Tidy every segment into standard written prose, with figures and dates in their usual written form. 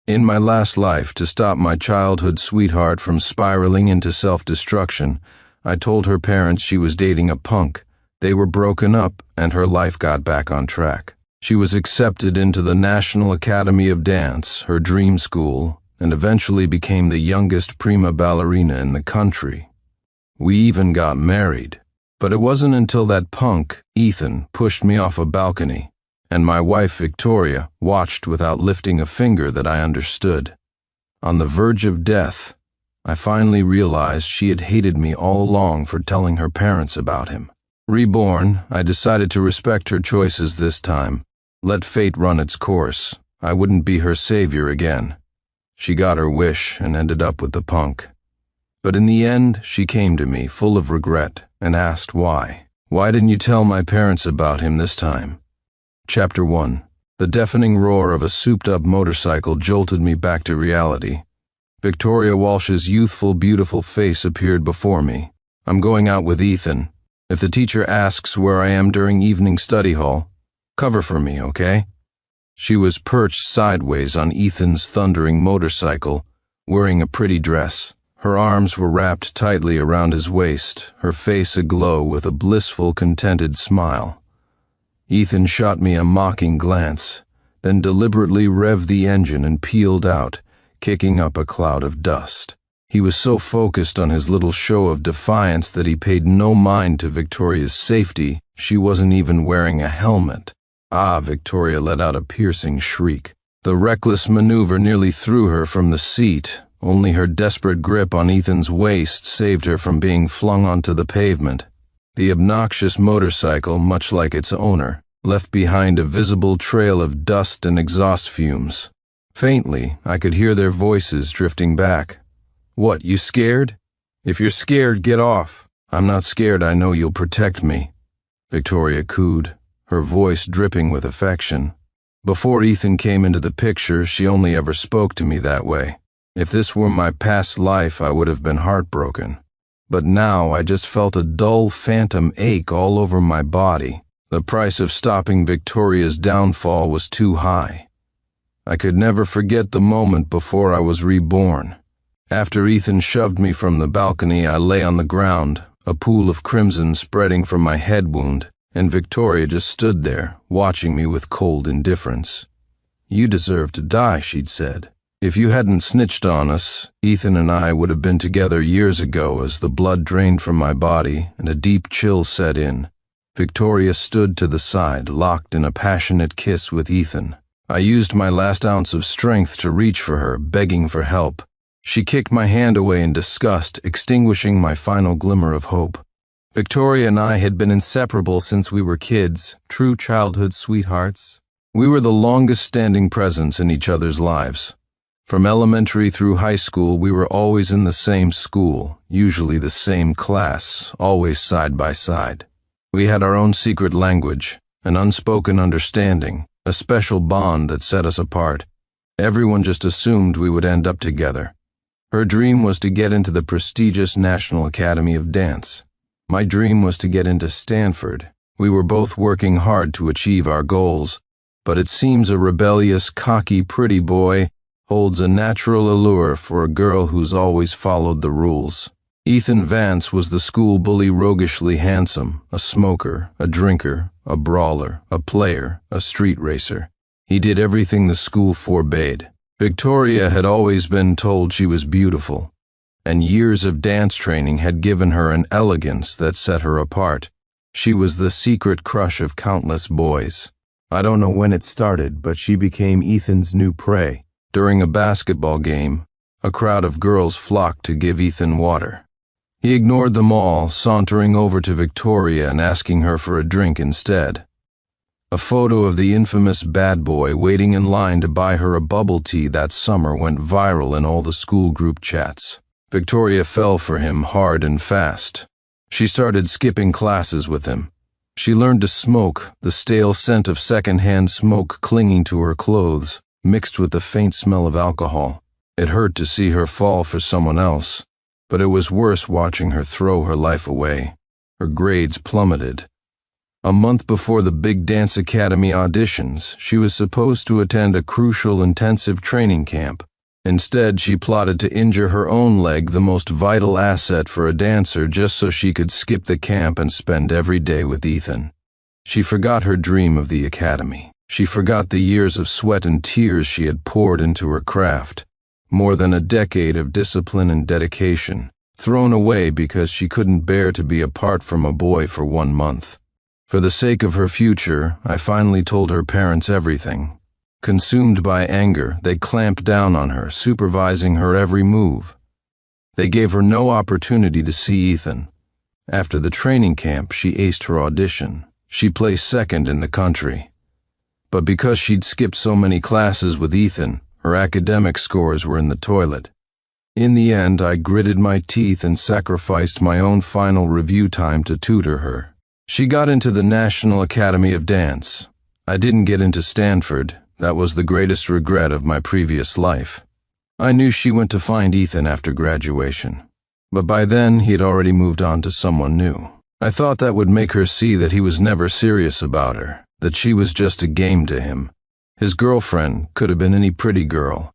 In my last life, to stop my childhood sweetheart from spiraling into self-destruction, I told her parents she was dating a punk. They were broken up, and her life got back on track. She was accepted into the National Academy of Dance, her dream school, and eventually became the youngest prima ballerina in the country. We even got married. But it wasn't until that punk, Ethan, pushed me off a balcony, and my wife, Victoria, watched without lifting a finger that I understood. On the verge of death, I finally realized she had hated me all along for telling her parents about him. Reborn, I decided to respect her choices this time. Let fate run its course. I wouldn't be her savior again. She got her wish and ended up with the punk. But in the end, she came to me, full of regret, and asked why. Why didn't you tell my parents about him this time? Chapter 1. The deafening roar of a souped-up motorcycle jolted me back to reality. Victoria Walsh's youthful, beautiful face appeared before me. I'm going out with Ethan. If the teacher asks where I am during evening study hall, cover for me, okay? She was perched sideways on Ethan's thundering motorcycle, wearing a pretty dress. Her arms were wrapped tightly around his waist, her face aglow with a blissful, contented smile. Ethan shot me a mocking glance, then deliberately revved the engine and peeled out, kicking up a cloud of dust. He was so focused on his little show of defiance that he paid no mind to Victoria's safety. She wasn't even wearing a helmet. Ah, Victoria let out a piercing shriek. The reckless maneuver nearly threw her from the seat. Only her desperate grip on Ethan's waist saved her from being flung onto the pavement. The obnoxious motorcycle, much like its owner, left behind a visible trail of dust and exhaust fumes. Faintly, I could hear their voices drifting back. What, you scared? If you're scared, get off. I'm not scared, I know you'll protect me, Victoria cooed, her voice dripping with affection. Before Ethan came into the picture, she only ever spoke to me that way. If this were my past life, I would have been heartbroken. But now I just felt a dull phantom ache all over my body. The price of stopping Victoria's downfall was too high. I could never forget the moment before I was reborn. After Ethan shoved me from the balcony, I lay on the ground, a pool of crimson spreading from my head wound, and Victoria just stood there, watching me with cold indifference. You deserve to die, she'd said. If you hadn't snitched on us, Ethan and I would have been together years ago. As the blood drained from my body and a deep chill set in, Victoria stood to the side, locked in a passionate kiss with Ethan. I used my last ounce of strength to reach for her, begging for help. She kicked my hand away in disgust, extinguishing my final glimmer of hope. Victoria and I had been inseparable since we were kids, true childhood sweethearts. We were the longest-standing presence in each other's lives. From elementary through high school, we were always in the same school, usually the same class, always side by side. We had our own secret language, an unspoken understanding, a special bond that set us apart. Everyone just assumed we would end up together. Her dream was to get into the prestigious National Academy of Dance. My dream was to get into Stanford. We were both working hard to achieve our goals, but it seems a rebellious, cocky, pretty boy holds a natural allure for a girl who's always followed the rules. Ethan Vance was the school bully, roguishly handsome, a smoker, a drinker, a brawler, a player, a street racer. He did everything the school forbade. Victoria had always been told she was beautiful, and years of dance training had given her an elegance that set her apart. She was the secret crush of countless boys. I don't know when it started, but she became Ethan's new prey. During a basketball game, a crowd of girls flocked to give Ethan water. He ignored them all, sauntering over to Victoria and asking her for a drink instead. A photo of the infamous bad boy waiting in line to buy her a bubble tea that summer went viral in all the school group chats. Victoria fell for him hard and fast. She started skipping classes with him. She learned to smoke, the stale scent of second-hand smoke clinging to her clothes, mixed with the faint smell of alcohol. It hurt to see her fall for someone else, but it was worse watching her throw her life away. Her grades plummeted. A month before the big dance academy auditions, she was supposed to attend a crucial intensive training camp. Instead, she plotted to injure her own leg, the most vital asset for a dancer, just so she could skip the camp and spend every day with Ethan. She forgot her dream of the academy. She forgot the years of sweat and tears she had poured into her craft. More than a decade of discipline and dedication, thrown away because she couldn't bear to be apart from a boy for 1 month. For the sake of her future, I finally told her parents everything. Consumed by anger, they clamped down on her, supervising her every move. They gave her no opportunity to see Ethan. After the training camp, she aced her audition. She placed second in the country. But because she'd skipped so many classes with Ethan, her academic scores were in the toilet. In the end, I gritted my teeth and sacrificed my own final review time to tutor her. She got into the National Academy of Dance. I didn't get into Stanford. That was the greatest regret of my previous life. I knew she went to find Ethan after graduation, but by then he had already moved on to someone new. I thought that would make her see that he was never serious about her, that she was just a game to him. His girlfriend could have been any pretty girl.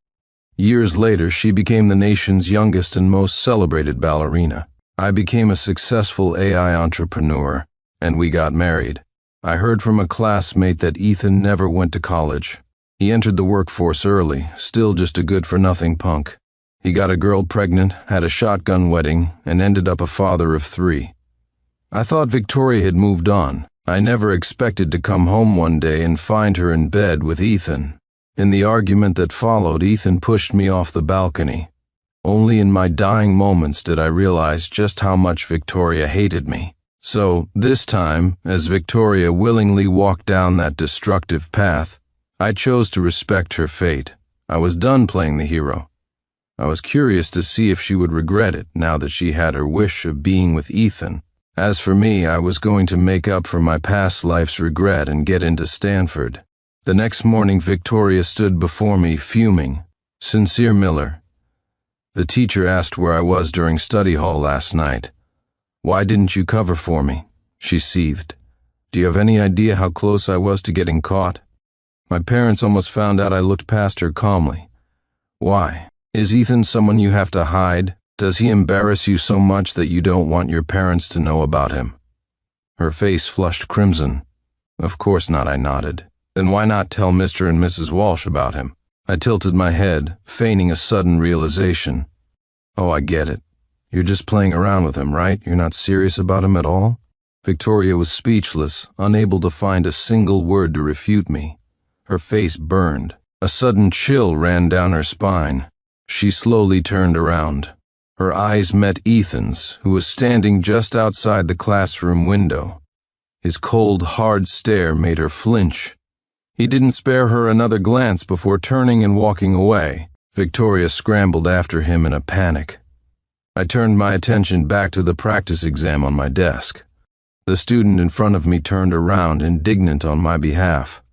Years later, she became the nation's youngest and most celebrated ballerina. I became a successful AI entrepreneur, and we got married. I heard from a classmate that Ethan never went to college. He entered the workforce early, still just a good-for-nothing punk. He got a girl pregnant, had a shotgun wedding, and ended up a father of 3. I thought Victoria had moved on. I never expected to come home one day and find her in bed with Ethan. In the argument that followed, Ethan pushed me off the balcony. Only in my dying moments did I realize just how much Victoria hated me. So, this time, as Victoria willingly walked down that destructive path, I chose to respect her fate. I was done playing the hero. I was curious to see if she would regret it now that she had her wish of being with Ethan. As for me, I was going to make up for my past life's regret and get into Stanford. The next morning, Victoria stood before me, fuming. "Sincere Miller. The teacher asked where I was during study hall last night. Why didn't you cover for me?" she seethed. "Do you have any idea how close I was to getting caught?" My parents almost found out I looked past her calmly. "Why? Is Ethan someone you have to hide? Does he embarrass you so much that you don't want your parents to know about him?" Her face flushed crimson. "Of course not," I nodded. "Then why not tell Mr. and Mrs. Walsh about him?" I tilted my head, feigning a sudden realization. "Oh, I get it. You're just playing around with him, right? You're not serious about him at all?" Victoria was speechless, unable to find a single word to refute me. Her face burned. A sudden chill ran down her spine. She slowly turned around. Her eyes met Ethan's, who was standing just outside the classroom window. His cold, hard stare made her flinch. He didn't spare her another glance before turning and walking away. Victoria scrambled after him in a panic. I turned my attention back to the practice exam on my desk. The student in front of me turned around, indignant on my behalf.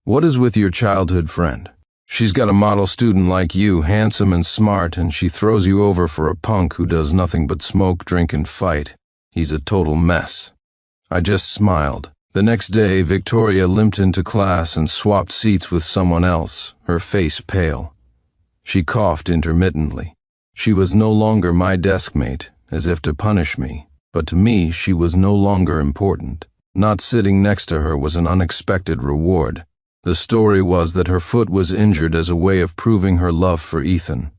"What is with your childhood friend? She's got a model student like you, handsome and smart, and she throws you over for a punk who does nothing but smoke, drink, and fight. He's a total mess." I just smiled. The next day, Victoria limped into class and swapped seats with someone else, her face pale. She coughed intermittently. She was no longer my deskmate, as if to punish me, but to me she was no longer important. Not sitting next to her was an unexpected reward. The story was that her foot was injured as a way of proving her love for Ethan.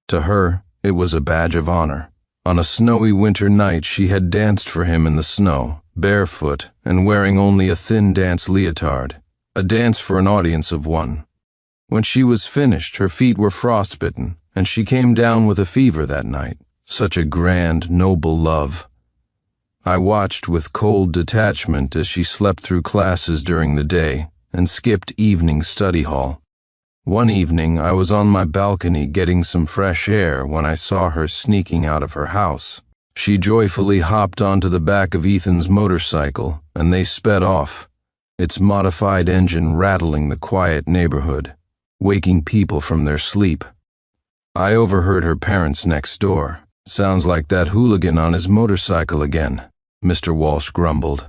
To her, it was a badge of honor. On a snowy winter night, she had danced for him in the snow, barefoot and wearing only a thin dance leotard, a dance for an audience of 1. When she was finished, her feet were frostbitten, and she came down with a fever that night. Such a grand, noble love. I watched with cold detachment as she slept through classes during the day and skipped evening study hall. One evening, I was on my balcony getting some fresh air when I saw her sneaking out of her house. She joyfully hopped onto the back of Ethan's motorcycle, and they sped off, its modified engine rattling the quiet neighborhood, waking people from their sleep. I overheard her parents next door. "Sounds like that hooligan on his motorcycle again," Mr. Walsh grumbled.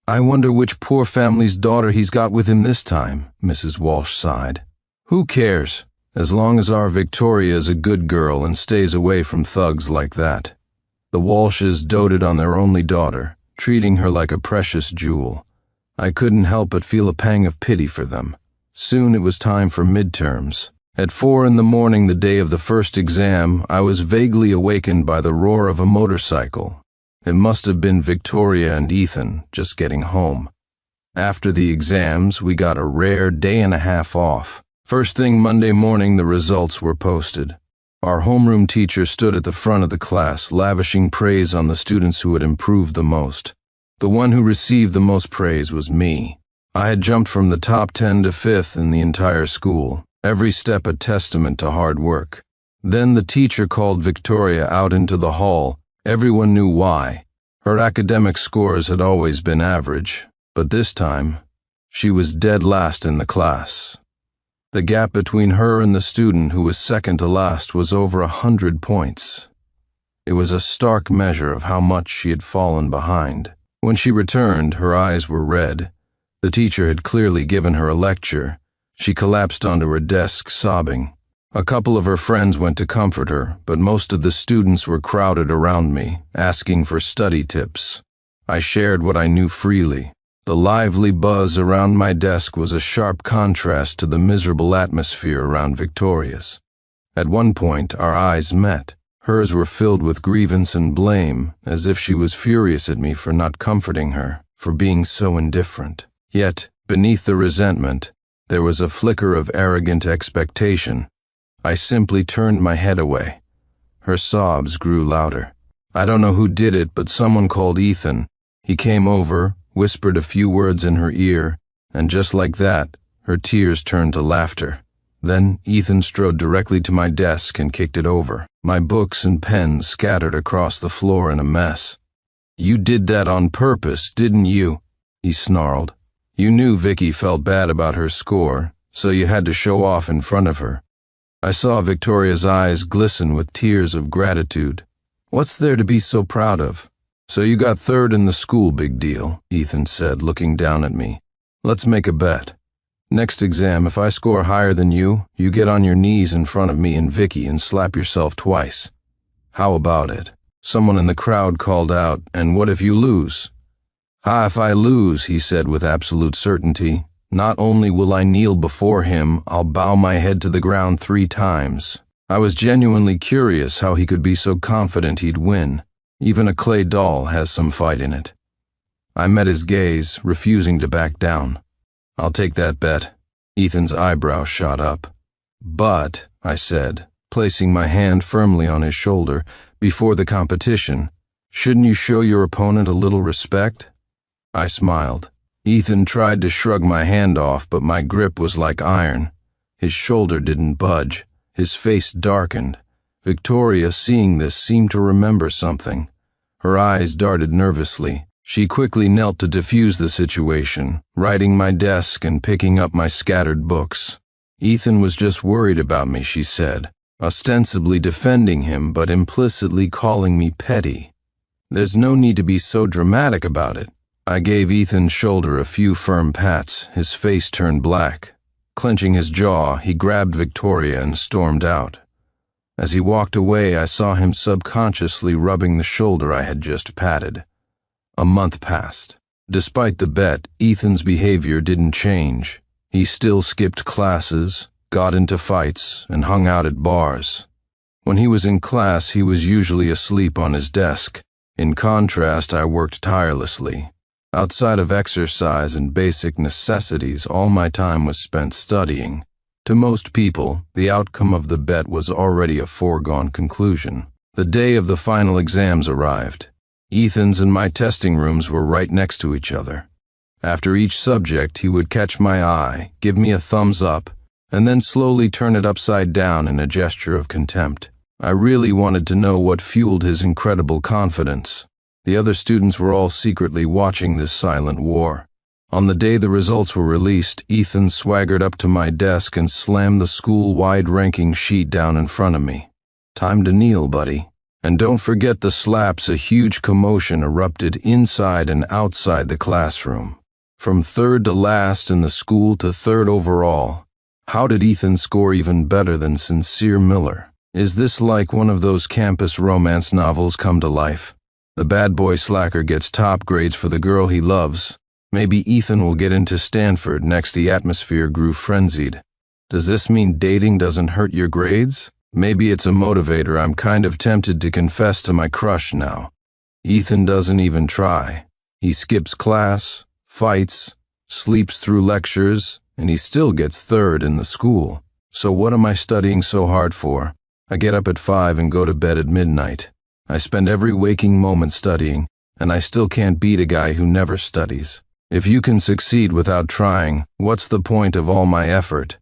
I wonder which poor family's daughter he's got with him this time, Mrs. Walsh sighed. Who cares, as long as our Victoria is a good girl and stays away from thugs like that. The Walshes doted on their only daughter, treating her like a precious jewel. I couldn't help but feel a pang of pity for them. Soon it was time for midterms. At 4 a.m. the day of the first exam, I was vaguely awakened by the roar of a motorcycle. It must have been Victoria and Ethan just getting home. After the exams, we got a rare day and a half off. First thing Monday morning, the results were posted. Our homeroom teacher stood at the front of the class, lavishing praise on the students who had improved the most. The one who received the most praise was me. I had jumped from the top 10 to 5th in the entire school, every step a testament to hard work. Then the teacher called Victoria out into the hall. Everyone knew why. Her academic scores had always been average, but this time, she was dead last in the class. The gap between her and the student who was second to last was over 100 points. It was a stark measure of how much she had fallen behind. When she returned, her eyes were red. The teacher had clearly given her a lecture. She collapsed onto her desk, sobbing. A couple of her friends went to comfort her, but most of the students were crowded around me, asking for study tips. I shared what I knew freely. The lively buzz around my desk was a sharp contrast to the miserable atmosphere around Victoria's. At one point, our eyes met. Hers were filled with grievance and blame, as if she was furious at me for not comforting her, for being so indifferent. Yet, beneath the resentment, there was a flicker of arrogant expectation. I simply turned my head away. Her sobs grew louder. I don't know who did it, but someone called Ethan. He came over, whispered a few words in her ear, and just like that, her tears turned to laughter. Then Ethan strode directly to my desk and kicked it over. My books and pens scattered across the floor in a mess. "You did that on purpose, didn't you?" he snarled. "You knew Vicky felt bad about her score, so you had to show off in front of her." I saw Victoria's eyes glisten with tears of gratitude. "What's there to be so proud of?" "So you got third in the school, big deal," Ethan said, looking down at me. "Let's make a bet. Next exam, if I score higher than you, you get on your knees in front of me and Vicky and slap yourself twice." "How about it?" Someone in the crowd called out, "And what if you lose?" "Ah, if I lose," he said with absolute certainty, "not only will I kneel before him, I'll bow my head to the ground 3 times. I was genuinely curious how he could be so confident he'd win. Even a clay doll has some fight in it. I met his gaze, refusing to back down. "I'll take that bet." Ethan's eyebrows shot up. "But," I said, placing my hand firmly on his shoulder, "before the competition, shouldn't you show your opponent a little respect?" I smiled. Ethan tried to shrug my hand off, but my grip was like iron. His shoulder didn't budge. His face darkened. Victoria, seeing this, seemed to remember something. Her eyes darted nervously. She quickly knelt to defuse the situation, righting my desk and picking up my scattered books. Ethan was just worried about me, she said, ostensibly defending him but implicitly calling me petty. "There's no need to be so dramatic about it." I gave Ethan's shoulder a few firm pats. His face turned black. Clenching his jaw, he grabbed Victoria and stormed out. As he walked away, I saw him subconsciously rubbing the shoulder I had just patted. A month passed. Despite the bet, Ethan's behavior didn't change. He still skipped classes, got into fights, and hung out at bars. When he was in class, he was usually asleep on his desk. In contrast, I worked tirelessly. Outside of exercise and basic necessities, all my time was spent studying. To most people, the outcome of the bet was already a foregone conclusion. The day of the final exams arrived. Ethan's and my testing rooms were right next to each other. After each subject, he would catch my eye, give me a thumbs up, and then slowly turn it upside down in a gesture of contempt. I really wanted to know what fueled his incredible confidence. The other students were all secretly watching this silent war. On the day the results were released, Ethan swaggered up to my desk and slammed the school-wide ranking sheet down in front of me. "Time to kneel, buddy." And don't forget the slaps. A huge commotion erupted inside and outside the classroom. From third to last in the school to third overall. How did Ethan score even better than Sincere Miller? Is this like one of those campus romance novels come to life? The bad boy slacker gets top grades for the girl he loves. Maybe Ethan will get into Stanford next. The atmosphere grew frenzied. Does this mean dating doesn't hurt your grades? Maybe it's a motivator. I'm kind of tempted to confess to my crush now. Ethan doesn't even try. He skips class, fights, sleeps through lectures, and he still gets third in the school. So what am I studying so hard for? I get up at 5 and go to bed at midnight. I spend every waking moment studying, and I still can't beat a guy who never studies. If you can succeed without trying, what's the point of all my effort?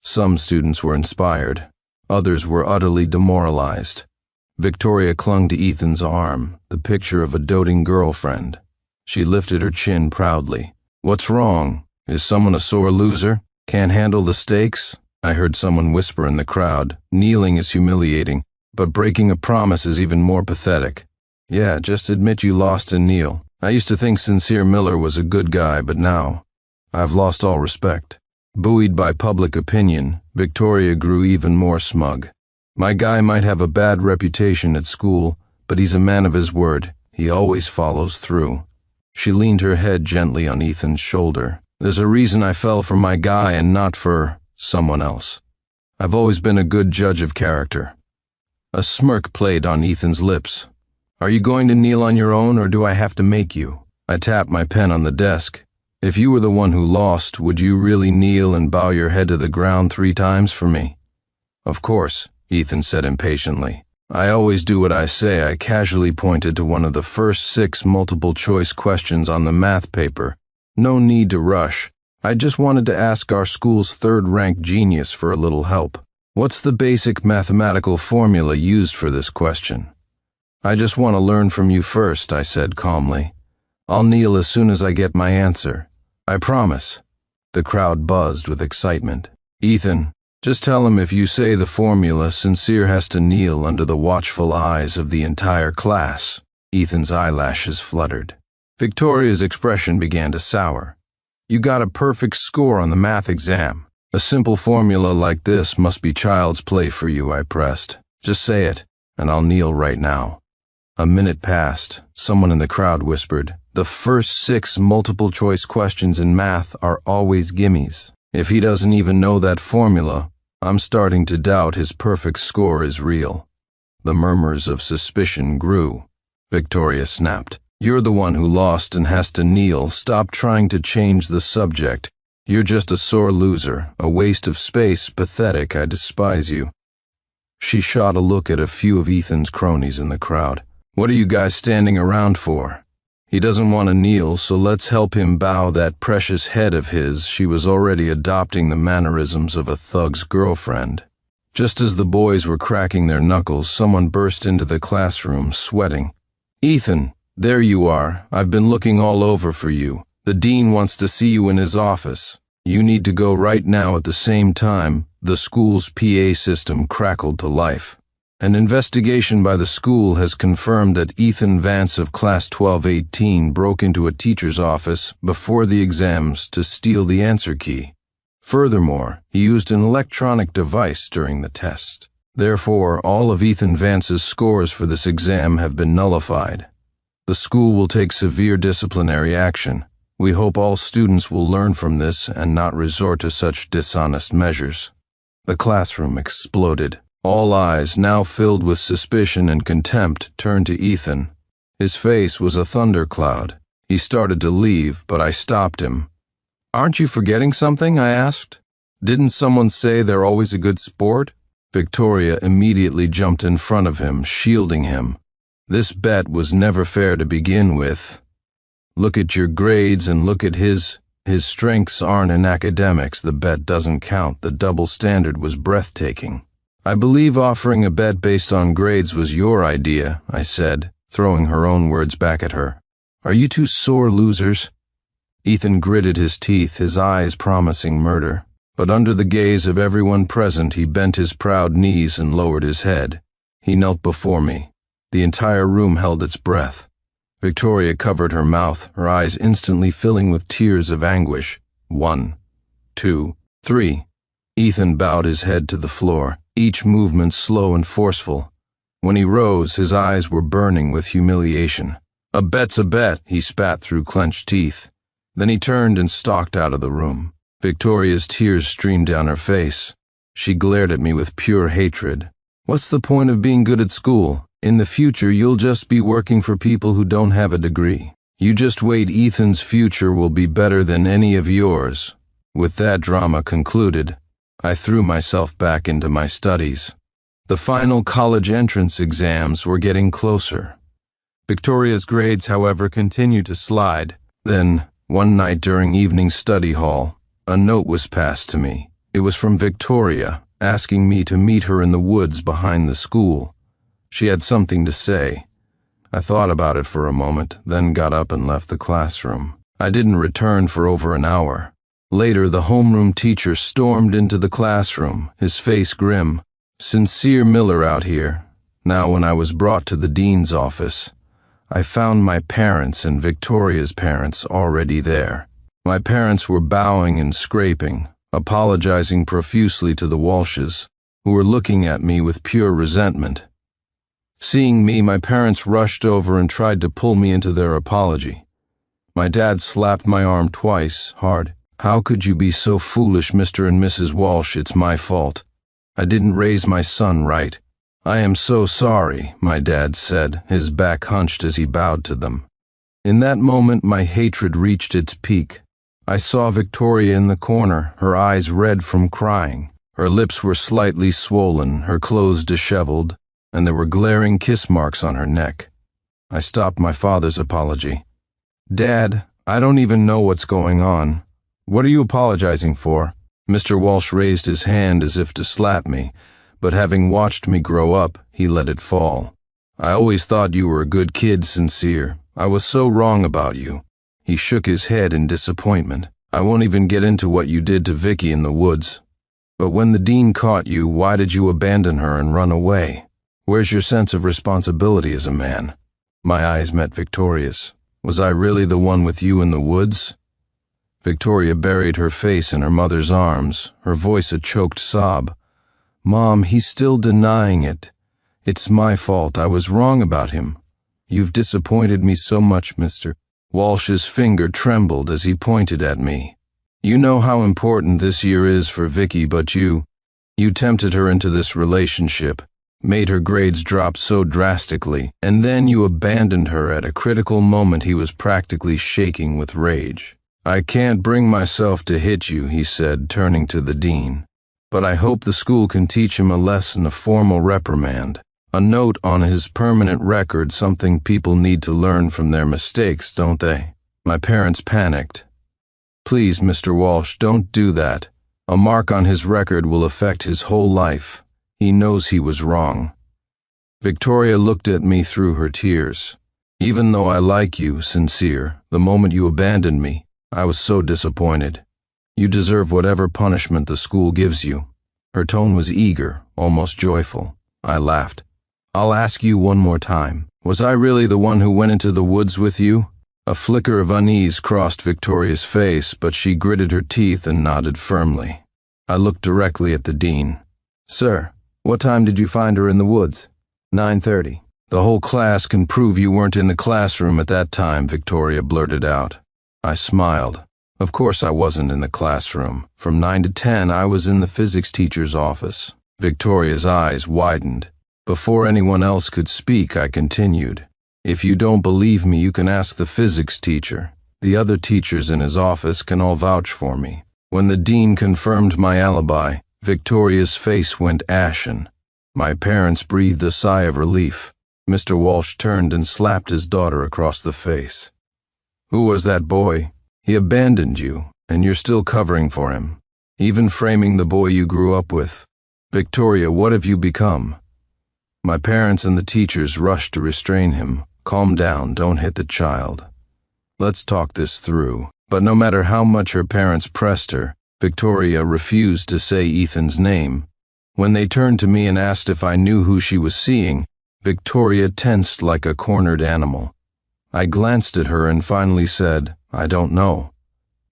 Some students were inspired. Others were utterly demoralized. Victoria clung to Ethan's arm, the picture of a doting girlfriend. She lifted her chin proudly. What's wrong? Is someone a sore loser? Can't handle the stakes? I heard someone whisper in the crowd. Kneeling is humiliating, but breaking a promise is even more pathetic. Yeah, just admit you lost and kneel. I used to think Sincere Miller was a good guy, but now I've lost all respect. Buoyed by public opinion, Victoria grew even more smug. My guy might have a bad reputation at school, but he's a man of his word. He always follows through. She leaned her head gently on Ethan's shoulder. There's a reason I fell for my guy and not for someone else. I've always been a good judge of character. A smirk played on Ethan's lips. Are you going to kneel on your own, or do I have to make you? I tapped my pen on the desk. If you were the one who lost, would you really kneel and bow your head to the ground 3 times for me? Of course, Ethan said impatiently. I always do what I say. I casually pointed to one of the first 6 multiple-choice questions on the math paper. No need to rush. I just wanted to ask our school's third-ranked genius for a little help. What's the basic mathematical formula used for this question? I just want to learn from you first, I said calmly. I'll kneel as soon as I get my answer. I promise. The crowd buzzed with excitement. Ethan, just tell him if you say the formula, Sincere has to kneel under the watchful eyes of the entire class. Ethan's eyelashes fluttered. Victoria's expression began to sour. You got a perfect score on the math exam. A simple formula like this must be child's play for you, I pressed. Just say it, and I'll kneel right now. A minute passed. Someone in the crowd whispered, the first 6 multiple-choice questions in math are always gimmies. If he doesn't even know that formula, I'm starting to doubt his perfect score is real. The murmurs of suspicion grew. Victoria snapped. You're the one who lost and has to kneel. Stop trying to change the subject. You're just a sore loser, a waste of space, pathetic. I despise you. She shot a look at a few of Ethan's cronies in the crowd. What are you guys standing around for? He doesn't want to kneel, so let's help him bow that precious head of his. She was already adopting the mannerisms of a thug's girlfriend. Just as the boys were cracking their knuckles, someone burst into the classroom, sweating. Ethan, there you are. I've been looking all over for you. The dean wants to see you in his office. You need to go right now. At the same time, the school's PA system crackled to life. An investigation by the school has confirmed that Ethan Vance of Class 1218 broke into a teacher's office before the exams to steal the answer key. Furthermore, he used an electronic device during the test. Therefore, all of Ethan Vance's scores for this exam have been nullified. The school will take severe disciplinary action. We hope all students will learn from this and not resort to such dishonest measures. The classroom exploded. All eyes, now filled with suspicion and contempt, turned to Ethan. His face was a thundercloud. He started to leave, but I stopped him. Aren't you forgetting something? I asked. Didn't someone say they're always a good sport? Victoria immediately jumped in front of him, shielding him. This bet was never fair to begin with. Look at your grades and look at his strengths aren't in academics. The bet doesn't count. The double standard was breathtaking. I believe offering a bet based on grades was your idea, I said, throwing her own words back at her. Are you two sore losers? Ethan gritted his teeth, his eyes promising murder. But under the gaze of everyone present, he bent his proud knees and lowered his head. He knelt before me. The entire room held its breath. Victoria covered her mouth, her eyes instantly filling with tears of anguish. 1, 2, 3. Ethan bowed his head to the floor, each movement slow and forceful. When he rose, his eyes were burning with humiliation. "A bet's a bet," he spat through clenched teeth. Then he turned and stalked out of the room. Victoria's tears streamed down her face. She glared at me with pure hatred. "What's the point of being good at school? In the future, you'll just be working for people who don't have a degree. You just wait, Ethan's future will be better than any of yours." With that drama concluded, I threw myself back into my studies. The final college entrance exams were getting closer. Victoria's grades, however, continued to slide. Then, one night during evening study hall, a note was passed to me. It was from Victoria, asking me to meet her in the woods behind the school. She had something to say. I thought about it for a moment, then got up and left the classroom. I didn't return for over an hour. Later, the homeroom teacher stormed into the classroom, his face grim. "Sincere Miller out here." Now, when I was brought to the dean's office, I found my parents and Victoria's parents already there. My parents were bowing and scraping, apologizing profusely to the Walshes, who were looking at me with pure resentment. Seeing me, my parents rushed over and tried to pull me into their apology. My dad slapped my arm twice, hard. "How could you be so foolish, Mr. and Mrs. Walsh? It's my fault. I didn't raise my son right." "I am so sorry," my dad said, his back hunched as he bowed to them. In that moment, my hatred reached its peak. I saw Victoria in the corner, her eyes red from crying. Her lips were slightly swollen, her clothes disheveled, and there were glaring kiss marks on her neck. I stopped my father's apology. "Dad, I don't even know what's going on. What are you apologizing for?" Mr. Walsh raised his hand as if to slap me, but having watched me grow up, he let it fall. "I always thought you were a good kid, Sincere. I was so wrong about you." He shook his head in disappointment. "I won't even get into what you did to Vicky in the woods. But when the dean caught you, why did you abandon her and run away? Where's your sense of responsibility as a man?" My eyes met Victoria's. "Was I really the one with you in the woods?" Victoria buried her face in her mother's arms, her voice a choked sob. "Mom, he's still denying it. It's my fault. I was wrong about him. You've disappointed me so much, Mr." Walsh's finger trembled as he pointed at me. "You know how important this year is for Vicky, but you tempted her into this relationship, made her grades drop so drastically, and then you abandoned her at a critical moment." He was practically shaking with rage. "I can't bring myself to hit you," he said, turning to the dean. "But I hope the school can teach him a lesson, a formal reprimand. A note on his permanent record, something people need to learn from their mistakes, don't they?" My parents panicked. "Please, Mr. Walsh, don't do that. A mark on his record will affect his whole life. He knows he was wrong." Victoria looked at me through her tears. "Even though I like you, Sincere, the moment you abandoned me, I was so disappointed. You deserve whatever punishment the school gives you." Her tone was eager, almost joyful. I laughed. "I'll ask you one more time. Was I really the one who went into the woods with you?" A flicker of unease crossed Victoria's face, but she gritted her teeth and nodded firmly. I looked directly at the dean. "Sir, what time did you find her in the woods?" 9:30. "The whole class can prove you weren't in the classroom at that time," Victoria blurted out. I smiled. Of course I wasn't in the classroom. From 9 to 10, I was in the physics teacher's office. Victoria's eyes widened. Before anyone else could speak, I continued. "If you don't believe me, you can ask the physics teacher. The other teachers in his office can all vouch for me." When the dean confirmed my alibi, Victoria's face went ashen. My parents breathed a sigh of relief. Mr. Walsh turned and slapped his daughter across the face. "Who was that boy? He abandoned you, and you're still covering for him, even framing the boy you grew up with. Victoria, what have you become?" My parents and the teachers rushed to restrain him. "Calm down, don't hit the child. Let's talk this through." But no matter how much her parents pressed her, Victoria refused to say Ethan's name. When they turned to me and asked if I knew who she was seeing, Victoria tensed like a cornered animal. I glanced at her and finally said, "I don't know."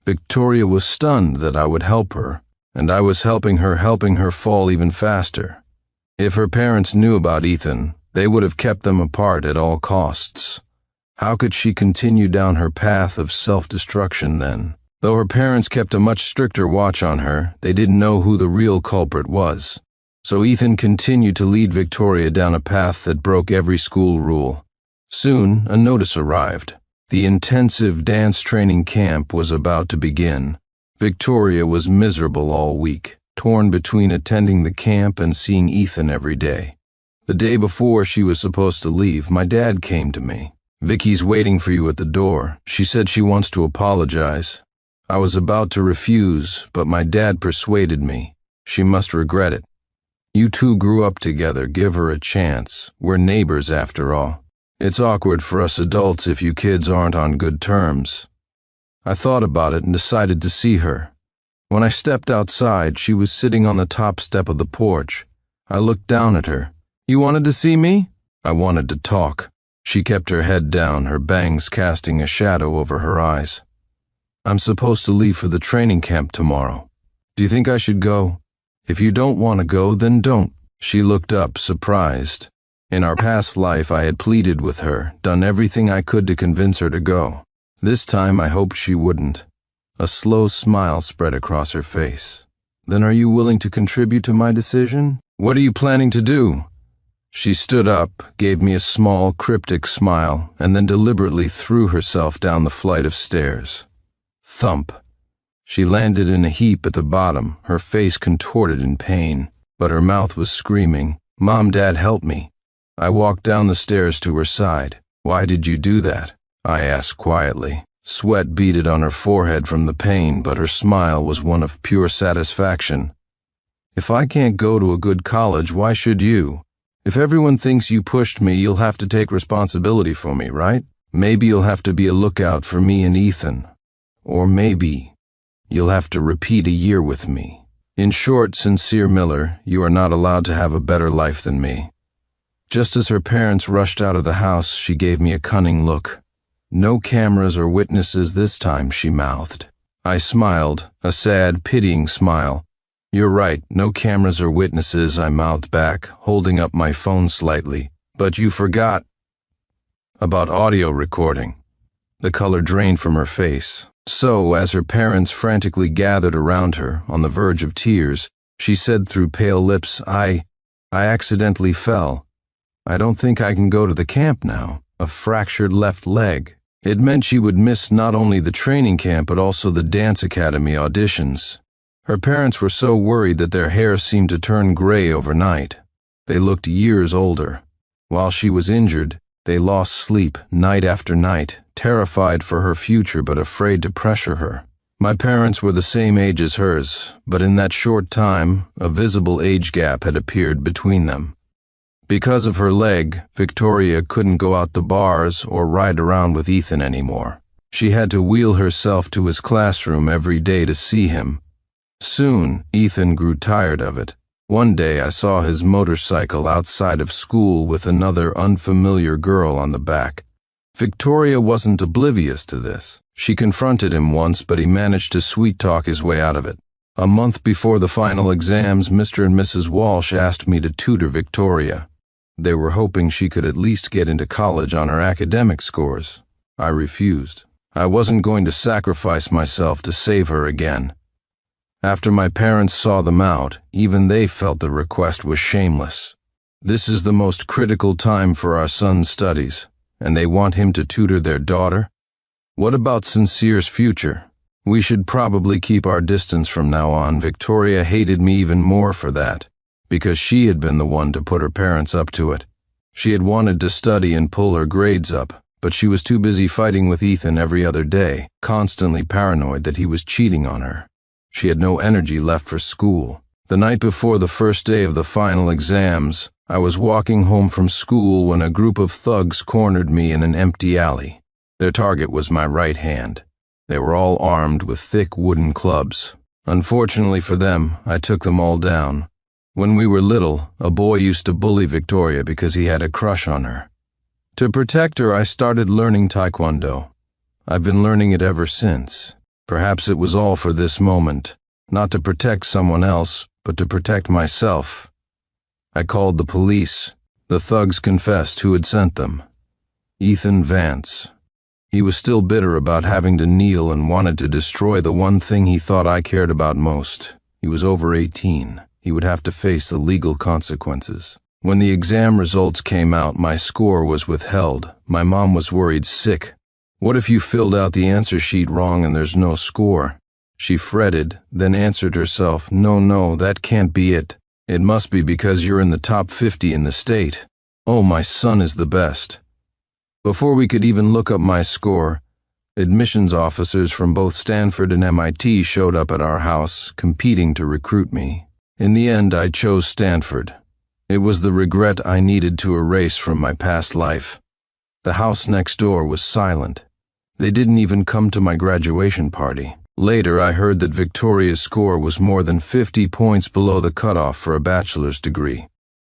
Victoria was stunned that I would help her, and I was helping her fall even faster. If her parents knew about Ethan, they would have kept them apart at all costs. How could she continue down her path of self-destruction then? Though her parents kept a much stricter watch on her, they didn't know who the real culprit was. So Ethan continued to lead Victoria down a path that broke every school rule. Soon, a notice arrived. The intensive dance training camp was about to begin. Victoria was miserable all week, torn between attending the camp and seeing Ethan every day. The day before she was supposed to leave, my dad came to me. "Vicky's waiting for you at the door. She said she wants to apologize." I was about to refuse, but my dad persuaded me. She must regret it. "You two grew up together. Give her a chance. We're neighbors after all. It's awkward for us adults if you kids aren't on good terms." I thought about it and decided to see her. When I stepped outside, she was sitting on the top step of the porch. I looked down at her. "You wanted to see me?" I wanted to talk. She kept her head down, her bangs casting a shadow over her eyes. "I'm supposed to leave for the training camp tomorrow. Do you think I should go? If you don't want to go, then don't." She looked up, surprised. In our past life, I had pleaded with her, done everything I could to convince her to go. This time, I hoped she wouldn't. A slow smile spread across her face. "Then are you willing to contribute to my decision? What are you planning to do?" She stood up, gave me a small, cryptic smile, and then deliberately threw herself down the flight of stairs. Thump. She landed in a heap at the bottom, her face contorted in pain, but her mouth was screaming, "Mom, Dad, help me." I walked down the stairs to her side. "Why did you do that?" I asked quietly. Sweat beaded on her forehead from the pain, but her smile was one of pure satisfaction. "If I can't go to a good college, why should you? If everyone thinks you pushed me, you'll have to take responsibility for me, right? Maybe you'll have to be a lookout for me and Ethan. Or maybe you'll have to repeat a year with me. In short, Sincere Miller, you are not allowed to have a better life than me." Just as her parents rushed out of the house, she gave me a cunning look. "No cameras or witnesses this time," she mouthed. I smiled, a sad, pitying smile. "You're right, no cameras or witnesses," I mouthed back, holding up my phone slightly. "But you forgot about audio recording." The color drained from her face. So, as her parents frantically gathered around her, on the verge of tears, she said through pale lips, I accidentally fell. I don't think I can go to the camp now. A fractured left leg. It meant she would miss not only the training camp but also the dance academy auditions. Her parents were so worried that their hair seemed to turn gray overnight. They looked years older. While she was injured, they lost sleep night after night, terrified for her future but afraid to pressure her. My parents were the same age as hers, but in that short time, a visible age gap had appeared between them. Because of her leg, Victoria couldn't go out to bars or ride around with Ethan anymore. She had to wheel herself to his classroom every day to see him. Soon, Ethan grew tired of it. One day I saw his motorcycle outside of school with another unfamiliar girl on the back. Victoria wasn't oblivious to this. She confronted him once, but he managed to sweet-talk his way out of it. A month before the final exams, Mr. and Mrs. Walsh asked me to tutor Victoria. They were hoping she could at least get into college on her academic scores. I refused. I wasn't going to sacrifice myself to save her again. After my parents saw them out, even they felt the request was shameless. This is the most critical time for our son's studies, and they want him to tutor their daughter? What about Sincere's future? We should probably keep our distance from now on. Victoria hated me even more for that, because she had been the one to put her parents up to it. She had wanted to study and pull her grades up, but she was too busy fighting with Ethan every other day, constantly paranoid that he was cheating on her. She had no energy left for school. The night before the first day of the final exams, I was walking home from school when a group of thugs cornered me in an empty alley. Their target was my right hand. They were all armed with thick wooden clubs. Unfortunately for them, I took them all down. When we were little, a boy used to bully Victoria because he had a crush on her. To protect her, I started learning Taekwondo. I've been learning it ever since. Perhaps it was all for this moment, not to protect someone else, but to protect myself. I called the police. The thugs confessed who had sent them. Ethan Vance. He was still bitter about having to kneel and wanted to destroy the one thing he thought I cared about most. He was over 18. He would have to face the legal consequences. When the exam results came out, my score was withheld. My mom was worried sick. What if you filled out the answer sheet wrong and there's no score? She fretted, then answered herself, No, that can't be it. It must be because you're in the top 50 in the state. Oh, my son is the best. Before we could even look up my score, admissions officers from both Stanford and MIT showed up at our house, competing to recruit me. In the end, I chose Stanford. It was the regret I needed to erase from my past life. The house next door was silent. They didn't even come to my graduation party. Later, I heard that Victoria's score was more than 50 points below the cutoff for a bachelor's degree.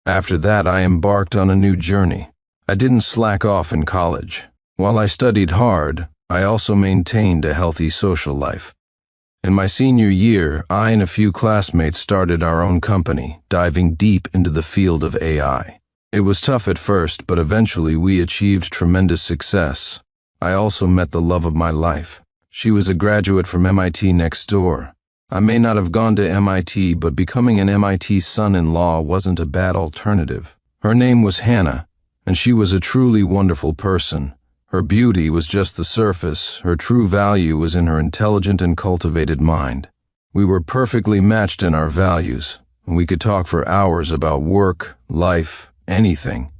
After that, I embarked on a new journey. I didn't slack off in college. While I studied hard, I also maintained a healthy social life. In my senior year, I and a few classmates started our own company, diving deep into the field of AI. It was tough at first, but eventually we achieved tremendous success. I also met the love of my life. She was a graduate from MIT next door. I may not have gone to MIT, but becoming an MIT son-in-law wasn't a bad alternative. Her name was Hannah, and she was a truly wonderful person. Her beauty was just the surface. Her true value was in her intelligent and cultivated mind. We were perfectly matched in our values, and we could talk for hours about work, life, anything.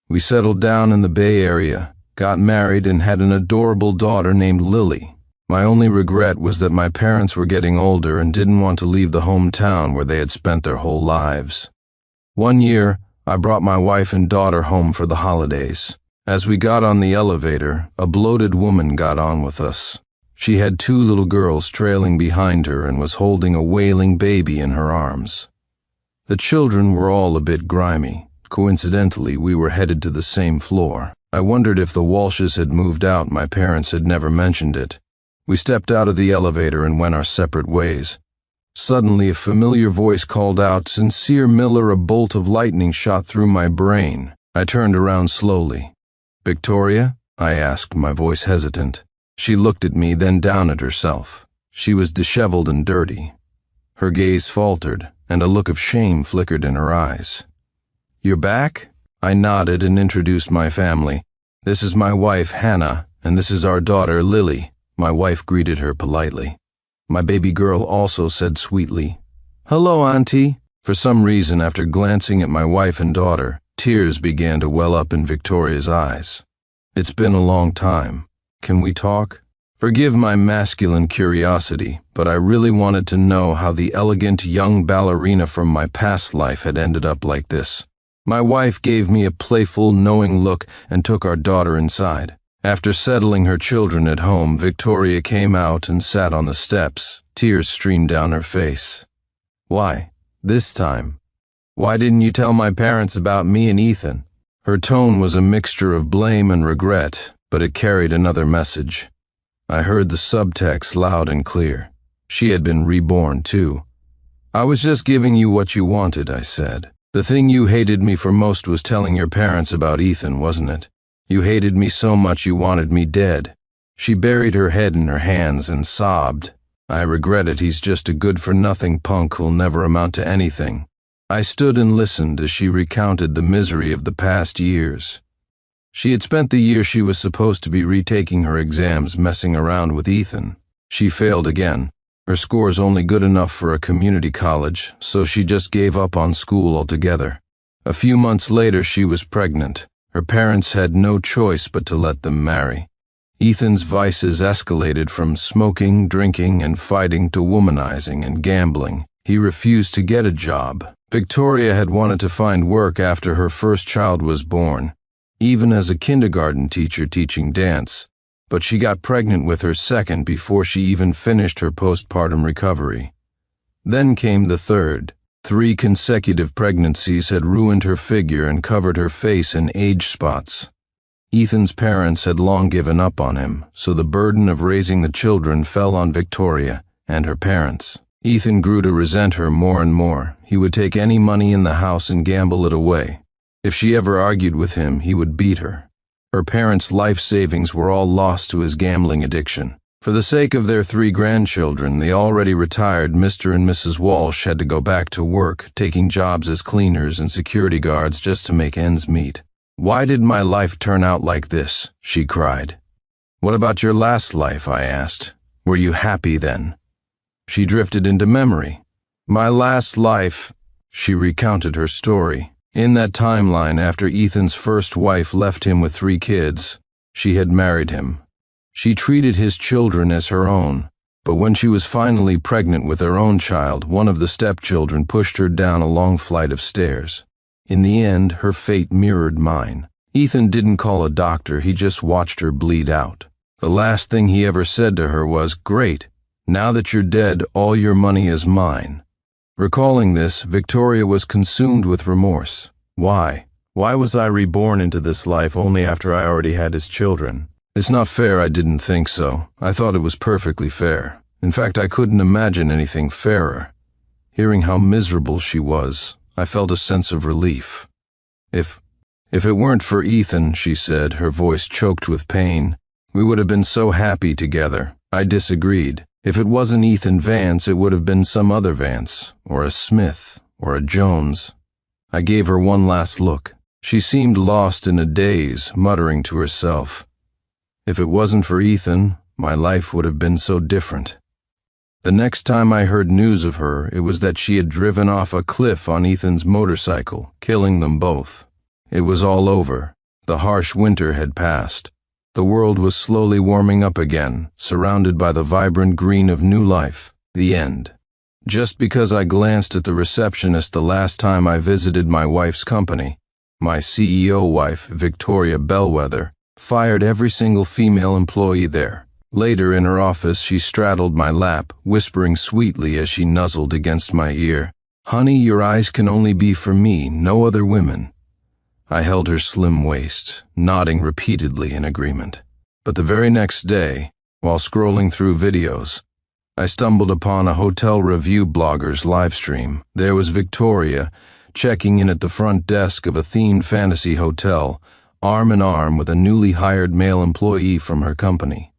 We settled down in the Bay Area, got married, and had an adorable daughter named Lily. My only regret was that my parents were getting older and didn't want to leave the hometown where they had spent their whole lives. One year, I brought my wife and daughter home for the holidays. As we got on the elevator, a bloated woman got on with us. She had 2 little girls trailing behind her and was holding a wailing baby in her arms. The children were all a bit grimy. Coincidentally, we were headed to the same floor. I wondered if the Walshes had moved out. My parents had never mentioned it. We stepped out of the elevator and went our separate ways. Suddenly, a familiar voice called out, "Sincere Miller." A bolt of lightning shot through my brain. I turned around slowly. "Victoria?" I asked, my voice hesitant. She looked at me, then down at herself. She was disheveled and dirty. Her gaze faltered, and a look of shame flickered in her eyes. "You're back?" I nodded and introduced my family. "This is my wife, Hannah, and this is our daughter, Lily." My wife greeted her politely. My baby girl also said sweetly, "Hello, Auntie." For some reason, after glancing at my wife and daughter, tears began to well up in Victoria's eyes. "It's been a long time. Can we talk?" Forgive my masculine curiosity, but I really wanted to know how the elegant young ballerina from my past life had ended up like this. My wife gave me a playful, knowing look and took our daughter inside. After settling her children at home, Victoria came out and sat on the steps. Tears streamed down her face. "Why? This time? Why didn't you tell my parents about me and Ethan?" Her tone was a mixture of blame and regret, but it carried another message. I heard the subtext loud and clear. She had been reborn too. "I was just giving you what you wanted," I said. "The thing you hated me for most was telling your parents about Ethan, wasn't it? You hated me so much you wanted me dead." She buried her head in her hands and sobbed. "I regret it. He's just a good-for-nothing punk who'll never amount to anything." I stood and listened as she recounted the misery of the past years. She had spent the year she was supposed to be retaking her exams messing around with Ethan. She failed again. Her score's only good enough for a community college, so she just gave up on school altogether. A few months later, she was pregnant. Her parents had no choice but to let them marry. Ethan's vices escalated from smoking, drinking, and fighting to womanizing and gambling. He refused to get a job. Victoria had wanted to find work after her first child was born, even as a kindergarten teacher teaching dance, but she got pregnant with her second before she even finished her postpartum recovery. Then came the third. 3 consecutive pregnancies had ruined her figure and covered her face in age spots. Ethan's parents had long given up on him, so the burden of raising the children fell on Victoria and her parents. Ethan grew to resent her more and more. He would take any money in the house and gamble it away. If she ever argued with him, he would beat her. Her parents' life savings were all lost to his gambling addiction. For the sake of their 3 grandchildren, the already retired Mr. and Mrs. Walsh had to go back to work, taking jobs as cleaners and security guards just to make ends meet. "Why did my life turn out like this?" she cried. "What about your last life?" I asked. "Were you happy then?" She drifted into memory. "My last life," she recounted her story. In that timeline, after Ethan's first wife left him with 3 kids, she had married him. She treated his children as her own, but when she was finally pregnant with her own child, one of the stepchildren pushed her down a long flight of stairs. In the end, her fate mirrored mine. Ethan didn't call a doctor, he just watched her bleed out. The last thing he ever said to her was, "Great, now that you're dead, all your money is mine." Recalling this, Victoria was consumed with remorse. Why? Why was I reborn into this life only after I already had his children? It's not fair. I didn't think so. I thought it was perfectly fair. In fact, I couldn't imagine anything fairer. Hearing how miserable she was, I felt a sense of relief. If it weren't for Ethan," she said, her voice choked with pain, "we would have been so happy together." I disagreed. If it wasn't Ethan Vance, it would have been some other Vance, or a Smith, or a Jones. I gave her one last look. She seemed lost in a daze, muttering to herself. If it wasn't for Ethan, my life would have been so different. The next time I heard news of her, it was that she had driven off a cliff on Ethan's motorcycle, killing them both. It was all over. The harsh winter had passed. The world was slowly warming up again, surrounded by the vibrant green of new life. The end. Just because I glanced at the receptionist the last time I visited my wife's company, my CEO wife, Victoria Bellwether, fired every single female employee there. Later in her office, she straddled my lap, whispering sweetly as she nuzzled against my ear, "Honey, your eyes can only be for me, no other women." I held her slim waist, nodding repeatedly in agreement. But the very next day, while scrolling through videos, I stumbled upon a hotel review blogger's livestream. There was Victoria, checking in at the front desk of a themed fantasy hotel, arm in arm with a newly hired male employee from her company.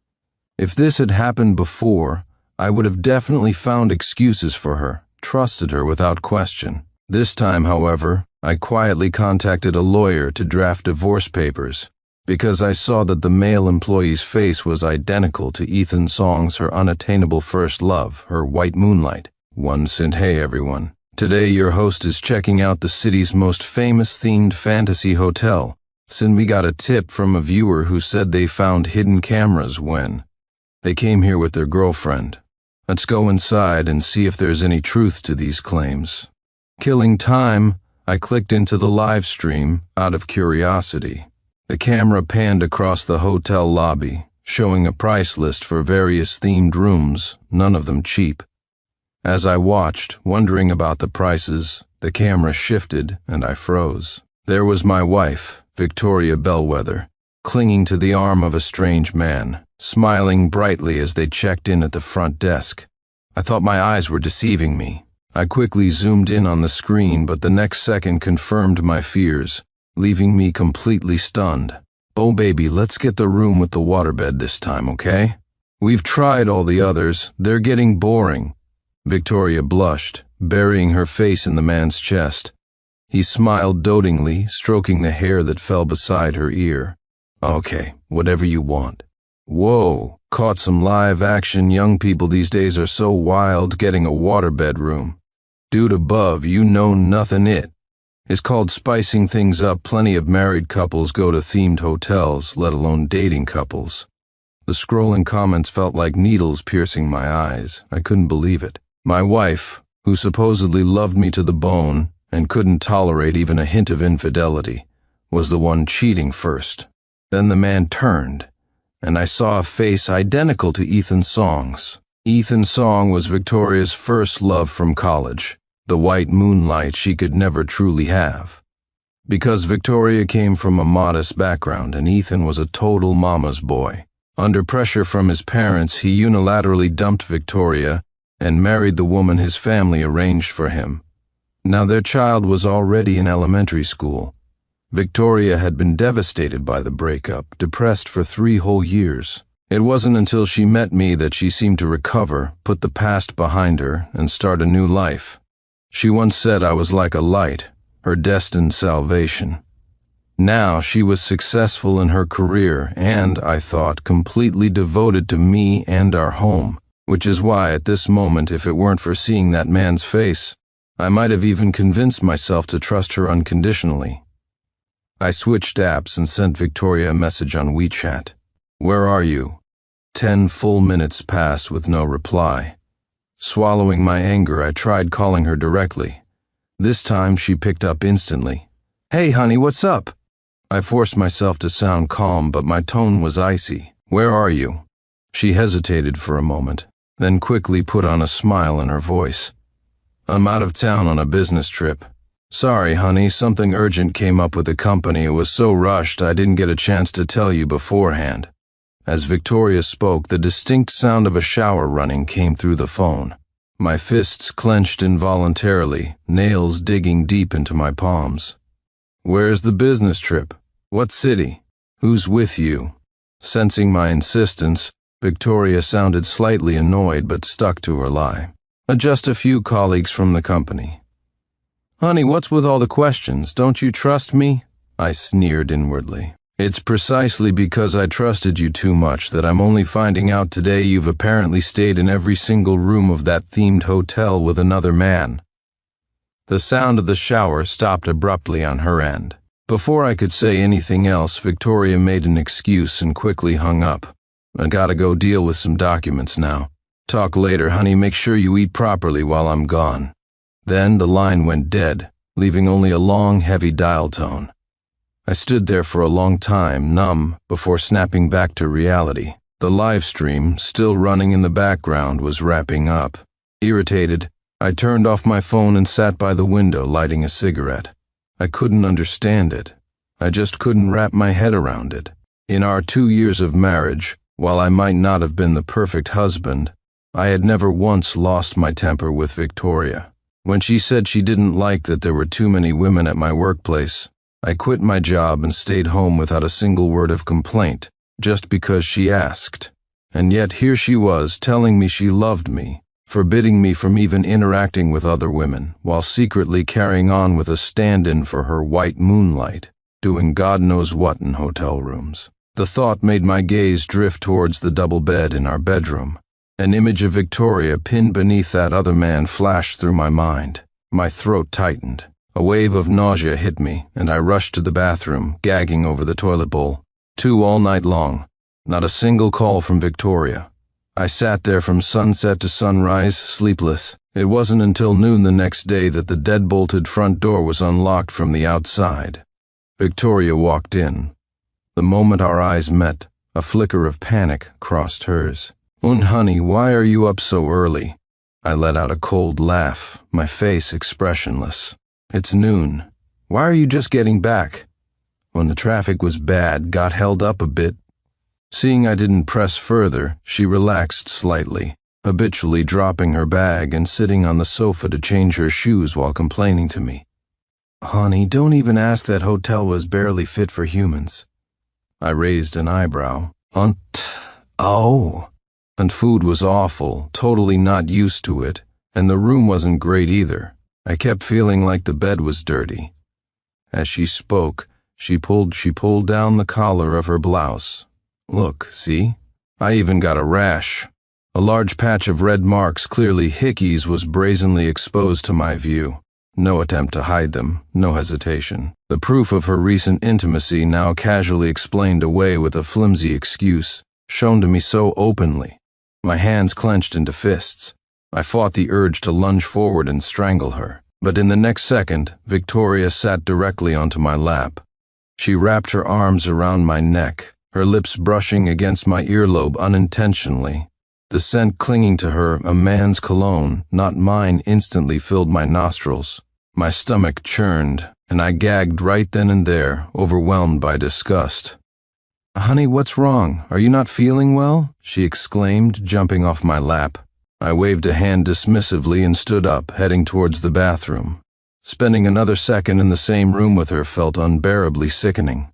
If this had happened before, I would have definitely found excuses for her, trusted her without question. This time, however, I quietly contacted a lawyer to draft divorce papers, because I saw that the male employee's face was identical to Ethan Song's her unattainable first love, her white moonlight. One sent, "Hey everyone. Today your host is checking out the city's most famous themed fantasy hotel. Since we got a tip from a viewer who said they found hidden cameras when they came here with their girlfriend. Let's go inside and see if there's any truth to these claims." Killing time, I clicked into the live stream out of curiosity. The camera panned across the hotel lobby, showing a price list for various themed rooms, none of them cheap. As I watched, wondering about the prices, the camera shifted and I froze. There was my wife, Victoria Bellwether, clinging to the arm of a strange man, smiling brightly as they checked in at the front desk. I thought my eyes were deceiving me. I quickly zoomed in on the screen, but the next second confirmed my fears, leaving me completely stunned. "Oh baby, let's get the room with the waterbed this time, okay? We've tried all the others, they're getting boring." Victoria blushed, burying her face in the man's chest. He smiled dotingly, stroking the hair that fell beside her ear. "Okay, whatever you want." Whoa, caught some live action. Young people these days are so wild, getting a waterbed room. Dude above, you know nothing it. It's called spicing things up. Plenty of married couples go to themed hotels, let alone dating couples. The scrolling comments felt like needles piercing my eyes. I couldn't believe it. My wife, who supposedly loved me to the bone and couldn't tolerate even a hint of infidelity, was the one cheating first. Then the man turned, and I saw a face identical to Ethan Song's. Ethan Song was Victoria's first love from college. the white moonlight she could never truly have. Because Victoria came from a modest background and Ethan was a total mama's boy. Under pressure from his parents, he unilaterally dumped Victoria and married the woman his family arranged for him. Now their child was already in elementary school. Victoria had been devastated by the breakup, depressed for 3 whole years. It wasn't until she met me that she seemed to recover, put the past behind her, and start a new life. She once said I was like a light, her destined salvation. Now she was successful in her career and, I thought, completely devoted to me and our home, which is why at this moment, if it weren't for seeing that man's face, I might have even convinced myself to trust her unconditionally. I switched apps and sent Victoria a message on WeChat. "Where are you?" 10 full minutes passed with no reply. Swallowing my anger, I tried calling her directly. This time she picked up instantly. "Hey honey, what's up?" I forced myself to sound calm, but my tone was icy. "Where are you?" She hesitated for a moment, then quickly put on a smile in her voice. "I'm out of town on a business trip. Sorry, honey, something urgent came up with the company. It was so rushed I didn't get a chance to tell you beforehand." As Victoria spoke, the distinct sound of a shower running came through the phone. My fists clenched involuntarily, nails digging deep into my palms. "Where's the business trip? What city? Who's with you?" Sensing my insistence, Victoria sounded slightly annoyed but stuck to her lie. "Just a few colleagues from the company." "Honey, what's with all the questions? Don't you trust me?" I sneered inwardly. "It's precisely because I trusted you too much that I'm only finding out today you've apparently stayed in every single room of that themed hotel with another man." The sound of the shower stopped abruptly on her end. Before I could say anything else, Victoria made an excuse and quickly hung up. "I gotta go deal with some documents now. Talk later, honey. Make sure you eat properly while I'm gone." Then the line went dead, leaving only a long, heavy dial tone. I stood there for a long time, numb, before snapping back to reality. The live stream, still running in the background, was wrapping up. Irritated, I turned off my phone and sat by the window lighting a cigarette. I couldn't understand it. I just couldn't wrap my head around it. In our 2 years of marriage, while I might not have been the perfect husband, I had never once lost my temper with Victoria. When she said she didn't like that there were too many women at my workplace, I quit my job and stayed home without a single word of complaint, just because she asked. And yet here she was telling me she loved me, forbidding me from even interacting with other women, while secretly carrying on with a stand-in for her white moonlight, doing God knows what in hotel rooms. The thought made my gaze drift towards the double bed in our bedroom. An image of Victoria pinned beneath that other man flashed through my mind. My throat tightened. A wave of nausea hit me, and I rushed to the bathroom, gagging over the toilet bowl. 2 all night long. Not a single call from Victoria. I sat there from sunset to sunrise, sleepless. It wasn't until noon the next day that the dead-bolted front door was unlocked from the outside. Victoria walked in. The moment our eyes met, a flicker of panic crossed hers. Honey, why are you up so early?" I let out a cold laugh, my face expressionless. "It's noon. Why are you just getting back?" "When the traffic was bad, got held up a bit." Seeing I didn't press further, she relaxed slightly, habitually dropping her bag and sitting on the sofa to change her shoes while complaining to me. "Honey, don't even ask. That hotel was barely fit for humans." I raised an eyebrow. Oh. And food was awful, totally not used to it, and the room wasn't great either. I kept feeling like the bed was dirty. As she spoke, she pulled down the collar of her blouse. "Look, see? I even got a rash." A large patch of red marks, clearly Hickey's, was brazenly exposed to my view. No attempt to hide them, no hesitation. The proof of her recent intimacy now casually explained away with a flimsy excuse, shown to me so openly. My hands clenched into fists. I fought the urge to lunge forward and strangle her. But in the next second, Victoria sat directly onto my lap. She wrapped her arms around my neck, her lips brushing against my earlobe unintentionally. The scent clinging to her, a man's cologne, not mine, instantly filled my nostrils. My stomach churned, and I gagged right then and there, overwhelmed by disgust. "Honey, what's wrong? Are you not feeling well?" she exclaimed, jumping off my lap. I waved a hand dismissively and stood up, heading towards the bathroom. Spending another second in the same room with her felt unbearably sickening.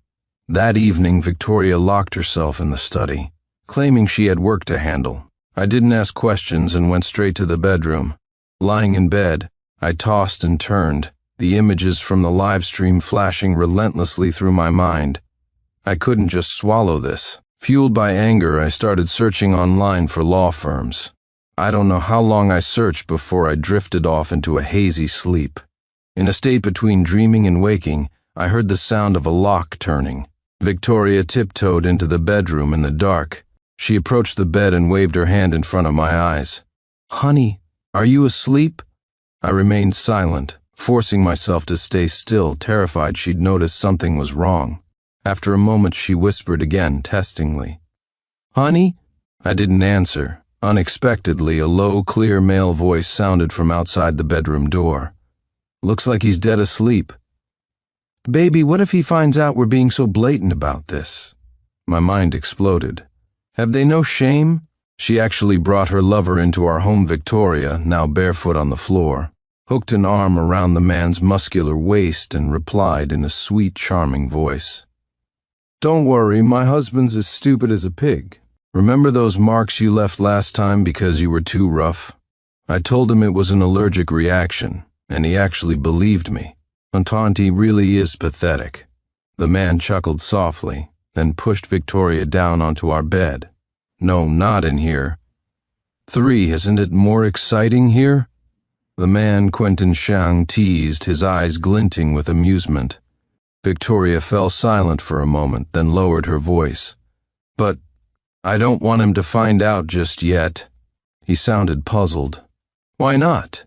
That evening, Victoria locked herself in the study, claiming she had work to handle. I didn't ask questions and went straight to the bedroom. Lying in bed, I tossed and turned, the images from the live stream flashing relentlessly through my mind. I couldn't just swallow this. Fueled by anger, I started searching online for law firms. I don't know how long I searched before I drifted off into a hazy sleep. In a state between dreaming and waking, I heard the sound of a lock turning. Victoria tiptoed into the bedroom in the dark. She approached the bed and waved her hand in front of my eyes. "Honey, are you asleep?" I remained silent, forcing myself to stay still, terrified she'd noticed something was wrong. After a moment, she whispered again, testingly, "Honey?" I didn't answer. Unexpectedly, a low, clear male voice sounded from outside the bedroom door. "Looks like he's dead asleep." "Baby, what if he finds out we're being so blatant about this?" My mind exploded. Have they no shame? She actually brought her lover into our home. Victoria, now barefoot on the floor, hooked an arm around the man's muscular waist and replied in a sweet, charming voice. "Don't worry, my husband's as stupid as a pig. Remember those marks you left last time because you were too rough?" I told him it was an allergic reaction, and he actually believed me. Entente really is pathetic. The man chuckled softly, then pushed Victoria down onto our bed. "No, not in here." "3, isn't it more exciting here?" The man, Quentin Shang, teased, his eyes glinting with amusement. Victoria fell silent for a moment, then lowered her voice. "But I don't want him to find out just yet." He sounded puzzled. "Why not?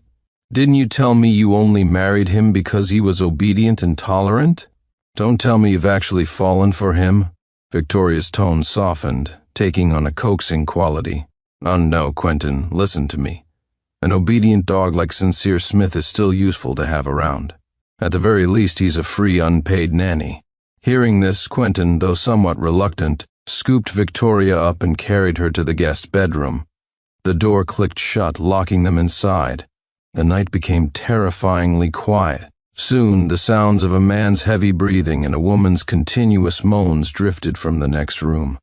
Didn't you tell me you only married him because he was obedient and tolerant? Don't tell me you've actually fallen for him." Victoria's tone softened, taking on a coaxing quality. "Oh no, Quentin, listen to me. An obedient dog like Sincere Smith is still useful to have around. At the very least, he's a free, unpaid nanny." Hearing this, Quentin, though somewhat reluctant, scooped Victoria up and carried her to the guest bedroom. The door clicked shut, locking them inside. The night became terrifyingly quiet. Soon, the sounds of a man's heavy breathing and a woman's continuous moans drifted from the next room.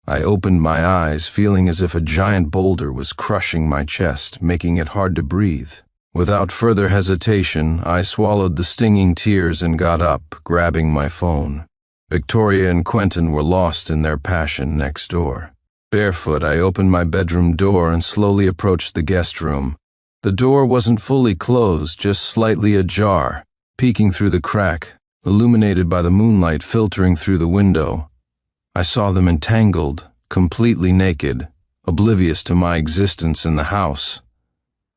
I opened my eyes, feeling as if a giant boulder was crushing my chest, making it hard to breathe. Without further hesitation, I swallowed the stinging tears and got up, grabbing my phone. Victoria and Quentin were lost in their passion next door. Barefoot, I opened my bedroom door and slowly approached the guest room. The door wasn't fully closed, just slightly ajar. Peeking through the crack, illuminated by the moonlight filtering through the window, I saw them entangled, completely naked, oblivious to my existence in the house.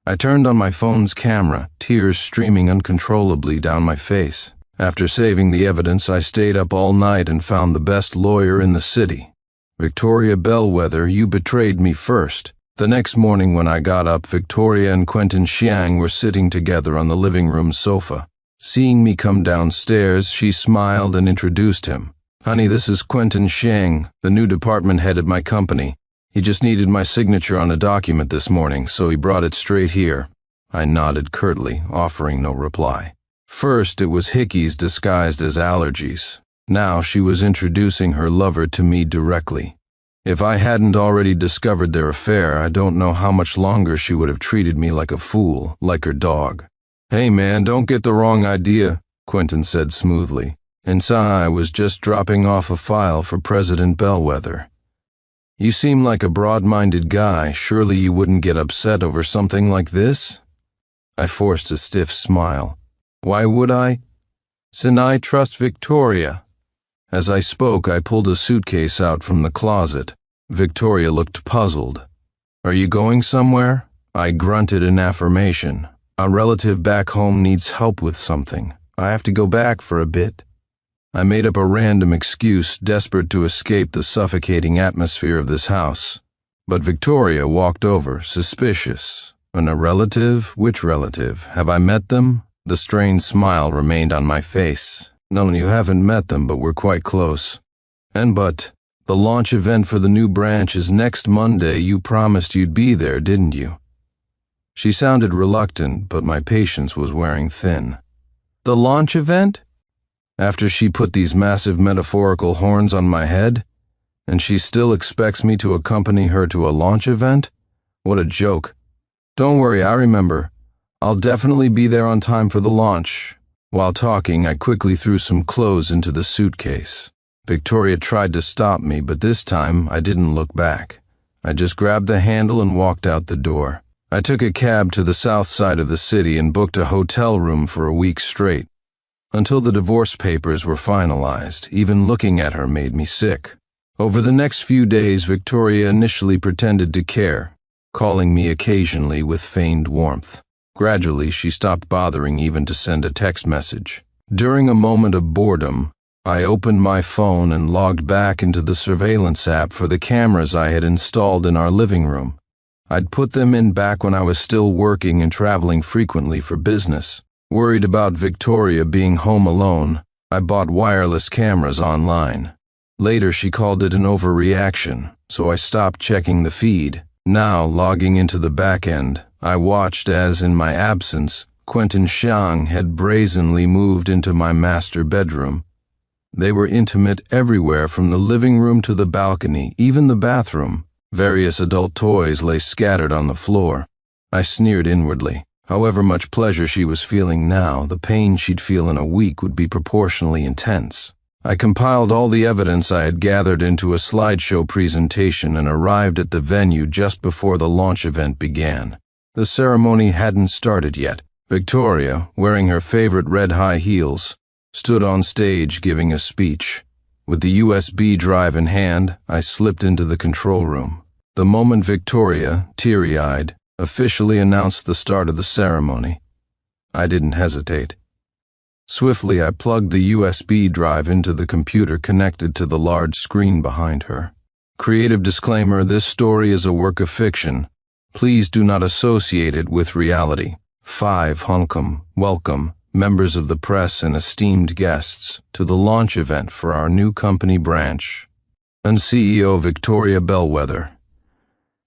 I turned on my phone's camera, tears streaming uncontrollably down my face. After saving the evidence, I stayed up all night and found the best lawyer in the city. "Victoria Bellwether, you betrayed me first." The next morning when I got up, Victoria and Quentin Xiang were sitting together on the living room sofa. Seeing me come downstairs, she smiled and introduced him. "Honey, this is Quentin Xiang, the new department head at my company. He just needed my signature on a document this morning, so he brought it straight here." I nodded curtly, offering no reply. First, it was hickeys disguised as allergies. Now she was introducing her lover to me directly. If I hadn't already discovered their affair, I don't know how much longer she would have treated me like a fool, like her dog. "Hey man, don't get the wrong idea," Quentin said smoothly. "Inside, I was just dropping off a file for President Bellwether. You seem like a broad-minded guy. Surely you wouldn't get upset over something like this?" I forced a stiff smile. "Why would I? Since I trust Victoria." As I spoke, I pulled a suitcase out from the closet. Victoria looked puzzled. "Are you going somewhere?" I grunted in affirmation. "A relative back home needs help with something. I have to go back for a bit." I made up a random excuse, desperate to escape the suffocating atmosphere of this house. But Victoria walked over, suspicious. "And a relative? Which relative? Have I met them?" The strained smile remained on my face. "No, you haven't met them, but we're quite close." But the launch event for the new branch is next Monday. You promised you'd be there, didn't you?" She sounded reluctant, but my patience was wearing thin. "The launch event?" After she put these massive metaphorical horns on my head? And she still expects me to accompany her to a launch event? What a joke. "Don't worry, I remember. I'll definitely be there on time for the launch." While talking, I quickly threw some clothes into the suitcase. Victoria tried to stop me, but this time I didn't look back. I just grabbed the handle and walked out the door. I took a cab to the south side of the city and booked a hotel room for a week straight. Until the divorce papers were finalized, even looking at her made me sick. Over the next few days, Victoria initially pretended to care, calling me occasionally with feigned warmth. Gradually, she stopped bothering even to send a text message. During a moment of boredom, I opened my phone and logged back into the surveillance app for the cameras I had installed in our living room. I'd put them in back when I was still working and traveling frequently for business. Worried about Victoria being home alone, I bought wireless cameras online. Later, she called it an overreaction, so I stopped checking the feed. Now, logging into the back end, I watched as, in my absence, Quentin Xiang had brazenly moved into my master bedroom. They were intimate everywhere from the living room to the balcony, even the bathroom. Various adult toys lay scattered on the floor. I sneered inwardly. However much pleasure she was feeling now, the pain she'd feel in a week would be proportionally intense. I compiled all the evidence I had gathered into a slideshow presentation and arrived at the venue just before the launch event began. The ceremony hadn't started yet. Victoria, wearing her favorite red high heels, stood on stage giving a speech. With the USB drive in hand, I slipped into the control room. The moment Victoria, teary-eyed, officially announced the start of the ceremony, I didn't hesitate. Swiftly, I plugged the USB drive into the computer connected to the large screen behind her. Creative disclaimer: this story is a work of fiction. Please do not associate it with reality. 5. Welcome, members of the press and esteemed guests, to the launch event for our new company branch. And CEO Victoria Bellwether.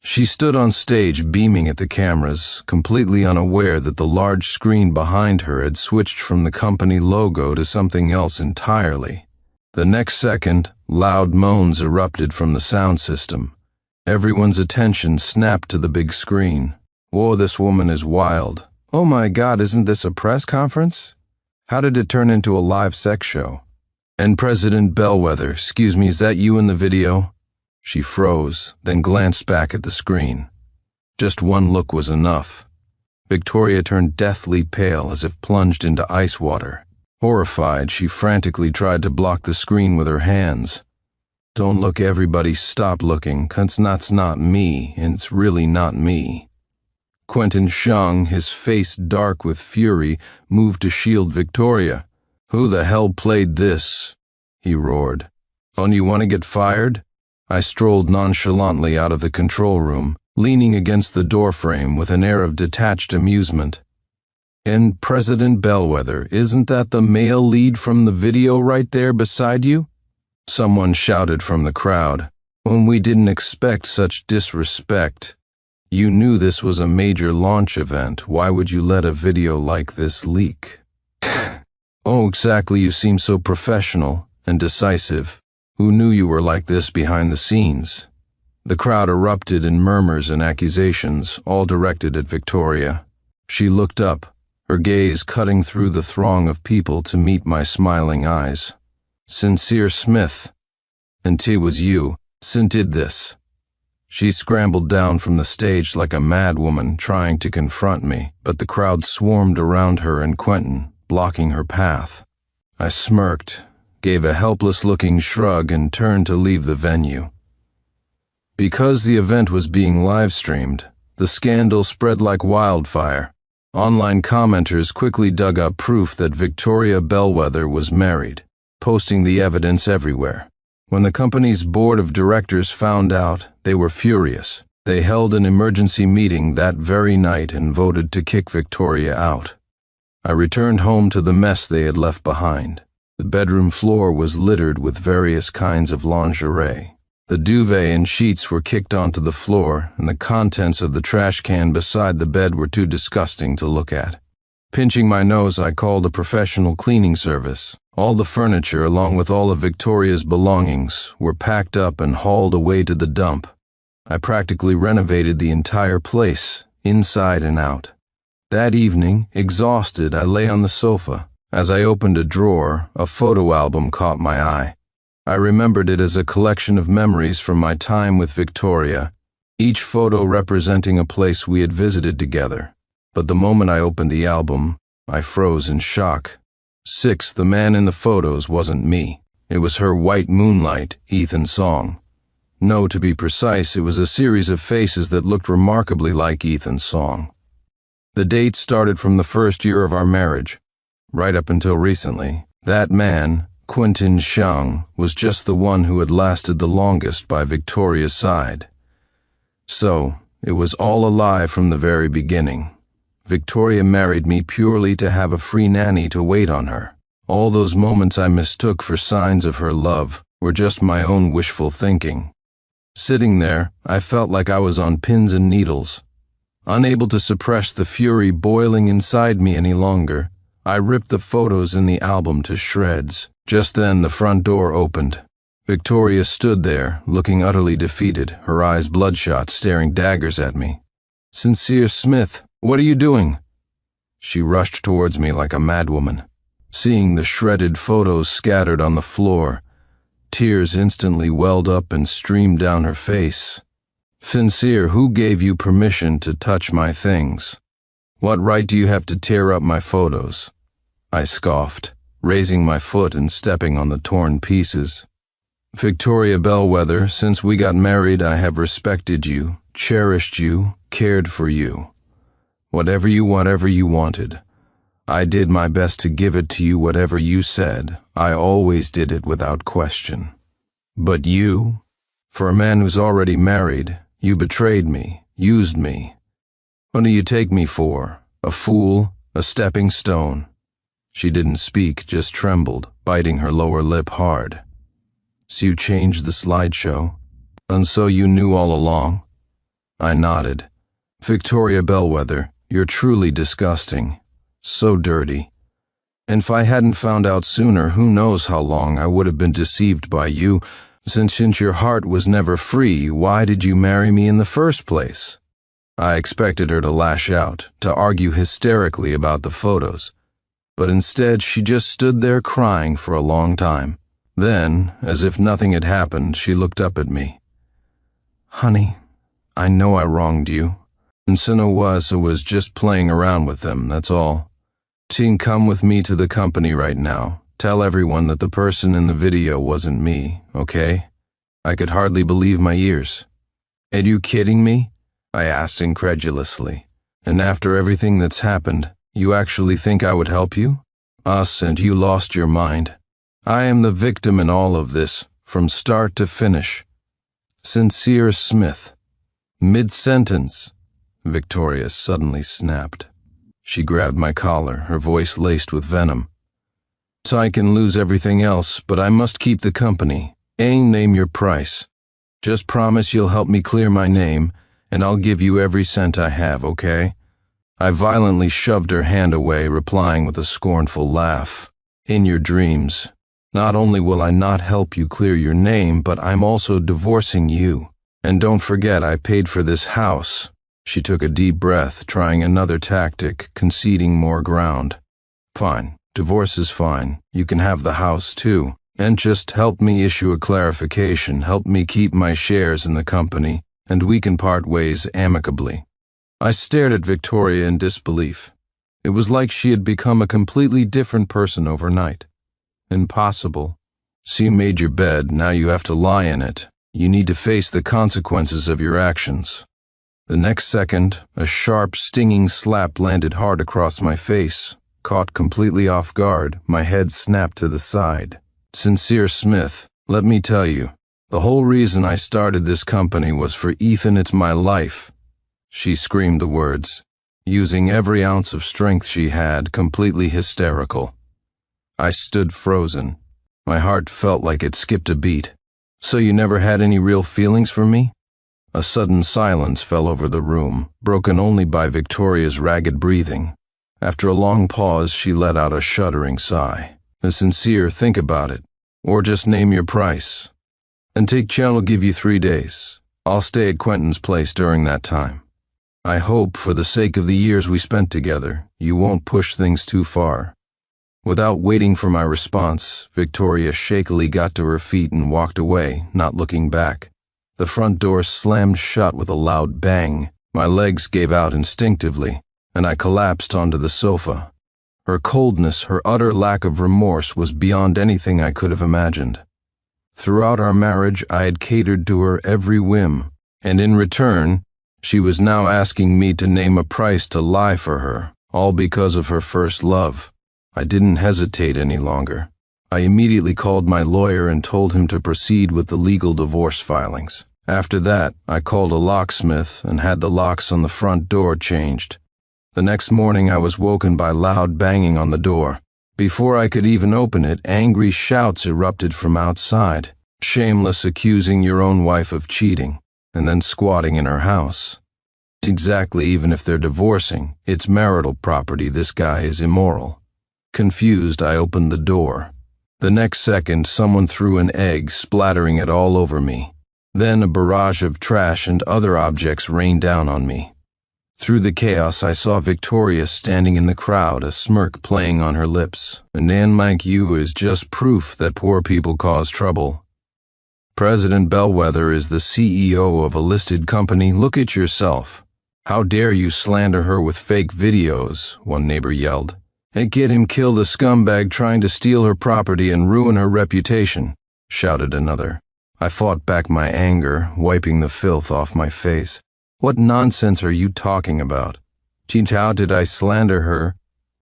She stood on stage beaming at the cameras, completely unaware that the large screen behind her had switched from the company logo to something else entirely. The next second, loud moans erupted from the sound system. Everyone's attention snapped to the big screen. Whoa, this woman is wild. Oh my God, isn't this a press conference? How did it turn into a live sex show? And President Bellwether, excuse me, is that you in the video? She froze, then glanced back at the screen. Just one look was enough. Victoria turned deathly pale as if plunged into ice water. Horrified, she frantically tried to block the screen with her hands. Don't look, everybody, stop looking, 'cause that's not me, and it's really not me. Quentin Xiang, his face dark with fury, moved to shield Victoria. Who the hell played this? He roared. Oh, you want to get fired? I strolled nonchalantly out of the control room, leaning against the doorframe with an air of detached amusement. And President Bellwether, isn't that the male lead from the video right there beside you? Someone shouted from the crowd. When we didn't expect such disrespect. You knew this was a major launch event. Why would you let a video like this leak? Oh, exactly, you seem so professional and decisive. Who knew you were like this behind the scenes? The crowd erupted in murmurs and accusations, all directed at Victoria. She looked up, her gaze cutting through the throng of people to meet my smiling eyes. Sincere Smith. And 't was you, did this. She scrambled down from the stage like a madwoman trying to confront me, but the crowd swarmed around her and Quentin, blocking her path. I smirked, gave a helpless-looking shrug, and turned to leave the venue. Because the event was being live-streamed, the scandal spread like wildfire. Online commenters quickly dug up proof that Victoria Bellwether was married, posting the evidence everywhere. When the company's board of directors found out, they were furious. They held an emergency meeting that very night and voted to kick Victoria out. I returned home to the mess they had left behind. The bedroom floor was littered with various kinds of lingerie. The duvet and sheets were kicked onto the floor, and the contents of the trash can beside the bed were too disgusting to look at. Pinching my nose, I called a professional cleaning service. All the furniture, along with all of Victoria's belongings, were packed up and hauled away to the dump. I practically renovated the entire place, inside and out. That evening, exhausted, I lay on the sofa. As I opened a drawer, a photo album caught my eye. I remembered it as a collection of memories from my time with Victoria, each photo representing a place we had visited together. But the moment I opened the album, I froze in shock. The man in the photos wasn't me. It was her white moonlight, Ethan's song. No, to be precise, it was a series of faces that looked remarkably like Ethan's song. The date started from the first year of our marriage. Right up until recently, that man, Quentin Xiang, was just the one who had lasted the longest by Victoria's side. So, it was all a lie from the very beginning. Victoria married me purely to have a free nanny to wait on her. All those moments I mistook for signs of her love were just my own wishful thinking. Sitting there, I felt like I was on pins and needles. Unable to suppress the fury boiling inside me any longer, I ripped the photos in the album to shreds. Just then, the front door opened. Victoria stood there, looking utterly defeated, her eyes bloodshot, staring daggers at me. "Sincere Smith, what are you doing?" She rushed towards me like a madwoman. Seeing the shredded photos scattered on the floor, tears instantly welled up and streamed down her face. "Sincere, who gave you permission to touch my things? What right do you have to tear up my photos?" I scoffed, raising my foot and stepping on the torn pieces. "Victoria Bellwether, since we got married, I have respected you, cherished you, cared for you. Whatever you wanted. I did my best to give it to you. Whatever you said, I always did it without question. But you, for a man who's already married, you betrayed me, used me. What do you take me for? A fool? A stepping stone?" She didn't speak, just trembled, biting her lower lip hard. "So you changed the slideshow? And so you knew all along?" I nodded. "Victoria Bellwether, you're truly disgusting. So dirty. And if I hadn't found out sooner, who knows how long I would have been deceived by you. Since your heart was never free, why did you marry me in the first place?" I expected her to lash out, to argue hysterically about the photos. But instead, she just stood there crying for a long time. Then, as if nothing had happened, she looked up at me. "Honey, I know I wronged you. And Sina was just playing around with them, that's all. Teen, come with me to the company right now. Tell everyone that the person in the video wasn't me, okay?" I could hardly believe my ears. "Are you kidding me?" I asked incredulously. "And after everything that's happened, you actually think I would help you? Us and you lost your mind. I am the victim in all of this, from start to finish." "Sincere Smith." Mid-sentence, Victoria suddenly snapped. She grabbed my collar, her voice laced with venom. "So I can lose everything else, but I must keep the company. Ain't name your price. Just promise you'll help me clear my name, and I'll give you every cent I have, okay?" I violently shoved her hand away, replying with a scornful laugh. "In your dreams. Not only will I not help you clear your name, but I'm also divorcing you. And don't forget, I paid for this house." She took a deep breath, trying another tactic, conceding more ground. "Fine. Divorce is fine. You can have the house too. And just help me issue a clarification, help me keep my shares in the company, and we can part ways amicably." I stared at Victoria in disbelief. It was like she had become a completely different person overnight. Impossible. "So you made your bed, now you have to lie in it. You need to face the consequences of your actions." The next second, a sharp, stinging slap landed hard across my face. Caught completely off guard, my head snapped to the side. "Sincere Smith, let me tell you, The whole reason I started this company was for Ethan. It's my life." She screamed the words, using every ounce of strength she had, completely hysterical. I stood frozen. My heart felt like it skipped a beat. "So you never had any real feelings for me?" A sudden silence fell over the room, broken only by Victoria's ragged breathing. After a long pause, she let out a shuddering sigh. "A sincere think about it, or just name your price. And take Chen will give you 3 days. I'll stay at Quentin's place during that time. I hope, for the sake of the years we spent together, you won't push things too far." Without waiting for my response, Victoria shakily got to her feet and walked away, not looking back. The front door slammed shut with a loud bang. My legs gave out instinctively, and I collapsed onto the sofa. Her coldness, her utter lack of remorse was beyond anything I could have imagined. Throughout our marriage, I had catered to her every whim, and in return, she was now asking me to name a price to lie for her, all because of her first love. I didn't hesitate any longer. I immediately called my lawyer and told him to proceed with the legal divorce filings. After that, I called a locksmith and had the locks on the front door changed. The next morning, I was woken by loud banging on the door. Before I could even open it, angry shouts erupted from outside. "Shameless, accusing your own wife of cheating, and then squatting in her house. Exactly, even if they're divorcing, it's marital property. This guy is immoral." Confused, I opened the door. The next second, someone threw an egg, splattering it all over me. Then a barrage of trash and other objects rained down on me. Through the chaos, I saw Victoria standing in the crowd, a smirk playing on her lips. "A man like you is just proof that poor people cause trouble. President Bellwether is the CEO of a listed company. Look at yourself. How dare you slander her with fake videos," one neighbor yelled. "And get him killed, a scumbag trying to steal her property and ruin her reputation," shouted another. I fought back my anger, wiping the filth off my face. "What nonsense are you talking about? How did I slander her?"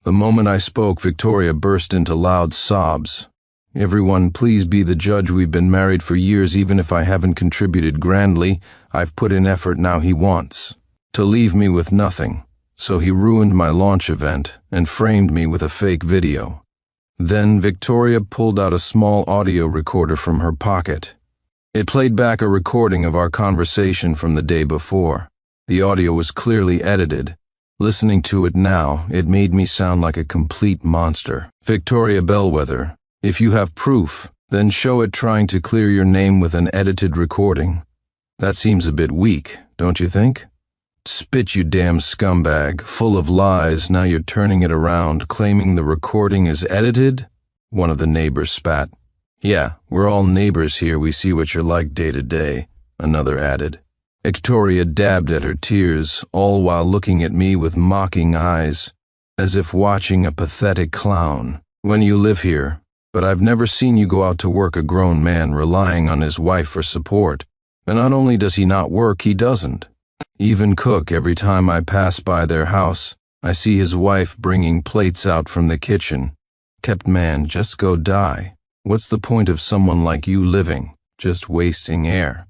The moment I spoke, Victoria burst into loud sobs. "Everyone, please be the judge. We've been married for years. Even if I haven't contributed grandly, I've put in effort. Now he wants to leave me with nothing. So he ruined my launch event and framed me with a fake video." Then Victoria pulled out a small audio recorder from her pocket. It played back a recording of our conversation from the day before. The audio was clearly edited. Listening to it now, it made me sound like a complete monster. "Victoria Bellwether, if you have proof, then show it. Trying to clear your name with an edited recording. That seems a bit weak, don't you think? Spit, you damn scumbag, full of lies. Now you're turning it around, claiming the recording is edited?" One of the neighbors spat. "Yeah, we're all neighbors here. We see what you're like day to day," another added. Victoria dabbed at her tears, all while looking at me with mocking eyes, as if watching a pathetic clown. "When you live here, but I've never seen you go out to work, a grown man relying on his wife for support. And not only does he not work, he doesn't even cook. Every time I pass by their house, I see his wife bringing plates out from the kitchen. Kept man, just go die. What's the point of someone like you living? Just wasting air."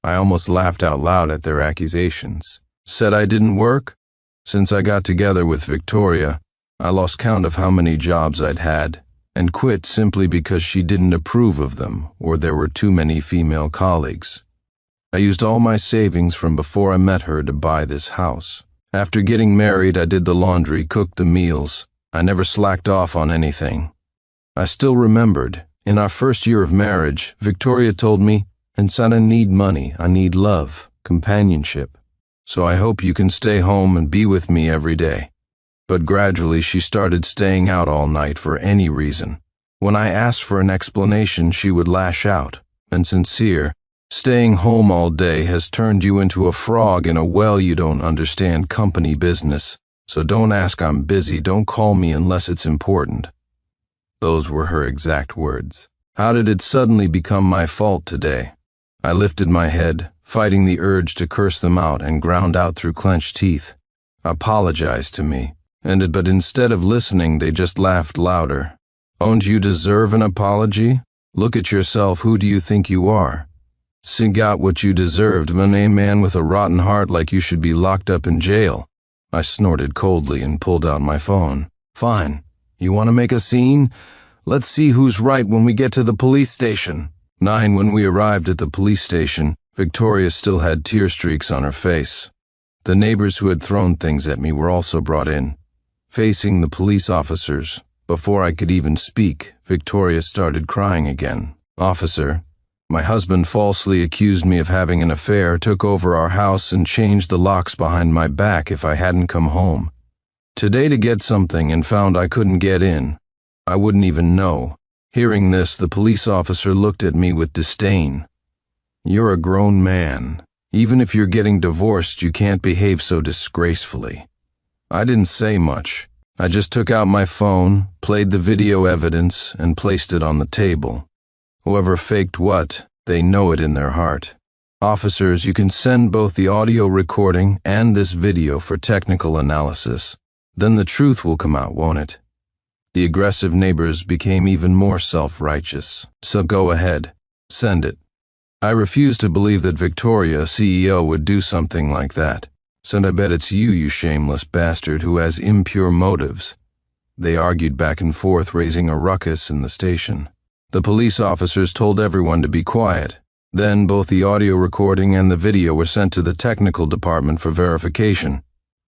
I almost laughed out loud at their accusations. Said I didn't work? Since I got together with Victoria, I lost count of how many jobs I'd had, and quit simply because she didn't approve of them or there were too many female colleagues. I used all my savings from before I met her to buy this house. After getting married, I did the laundry, cooked the meals. I never slacked off on anything. I still remembered, in our first year of marriage, Victoria told me, "And son, I need money, I need love, companionship. So I hope you can stay home and be with me every day." But gradually she started staying out all night for any reason. When I asked for an explanation, she would lash out. "And sincere, staying home all day has turned you into a frog in a well. You don't understand company business. So don't ask. I'm busy. Don't call me unless it's important." Those were her exact words. How did it suddenly become my fault today? I lifted my head, fighting the urge to curse them out, and ground out through clenched teeth. "Apologize to me." But instead of listening, they just laughed louder. "Don't you deserve an apology? Look at yourself. Who do you think you are? "You got what you deserved, man with a rotten heart like you should be locked up in jail." I snorted coldly and pulled out my phone. "Fine. You want to make a scene? Let's see who's right when we get to the police station." 9. When we arrived at the police station, Victoria still had tear streaks on her face. The neighbors who had thrown things at me were also brought in. Facing the police officers, before I could even speak, Victoria started crying again. "Officer, my husband falsely accused me of having an affair, took over our house, and changed the locks behind my back if I hadn't come home today to get something and found I couldn't get in. I wouldn't even know." Hearing this, the police officer looked at me with disdain. "You're a grown man. Even if you're getting divorced, you can't behave so disgracefully." I didn't say much. I just took out my phone, played the video evidence, and placed it on the table. Whoever faked what, they know it in their heart. "Officers, you can send both the audio recording and this video for technical analysis. Then the truth will come out, won't it?" The aggressive neighbors became even more self-righteous. "So go ahead. Send it." I refused to believe that Victoria, CEO, would do something like that. "So I bet it's you, you shameless bastard, who has impure motives." They argued back and forth, raising a ruckus in the station. The police officers told everyone to be quiet. Then both the audio recording and the video were sent to the technical department for verification.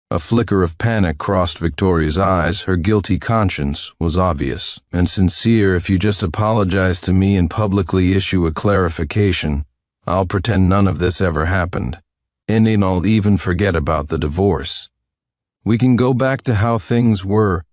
A flicker of panic crossed Victoria's eyes. Her guilty conscience was obvious. "And Sincere, if you just apologize to me and publicly issue a clarification, I'll pretend none of this ever happened. And I'll even forget about the divorce. We can go back to how things were."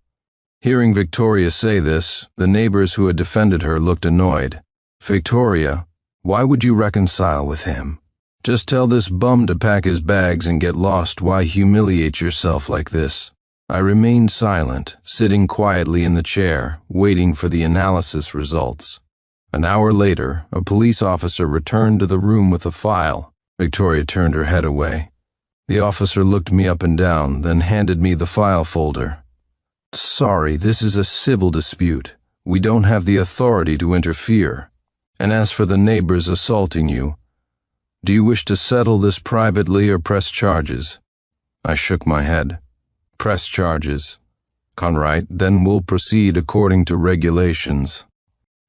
Hearing Victoria say this, the neighbors who had defended her looked annoyed. "Victoria, why would you reconcile with him? Just tell this bum to pack his bags and get lost. Why humiliate yourself like this?" I remained silent, sitting quietly in the chair, waiting for the analysis results. An hour later, a police officer returned to the room with a file. Victoria turned her head away. The officer looked me up and down, then handed me the file folder. "Sorry, this is a civil dispute. We don't have the authority to interfere. And as for the neighbors assaulting you, do you wish to settle this privately or press charges?" I shook my head. "Press charges." "Conright, then we'll proceed according to regulations."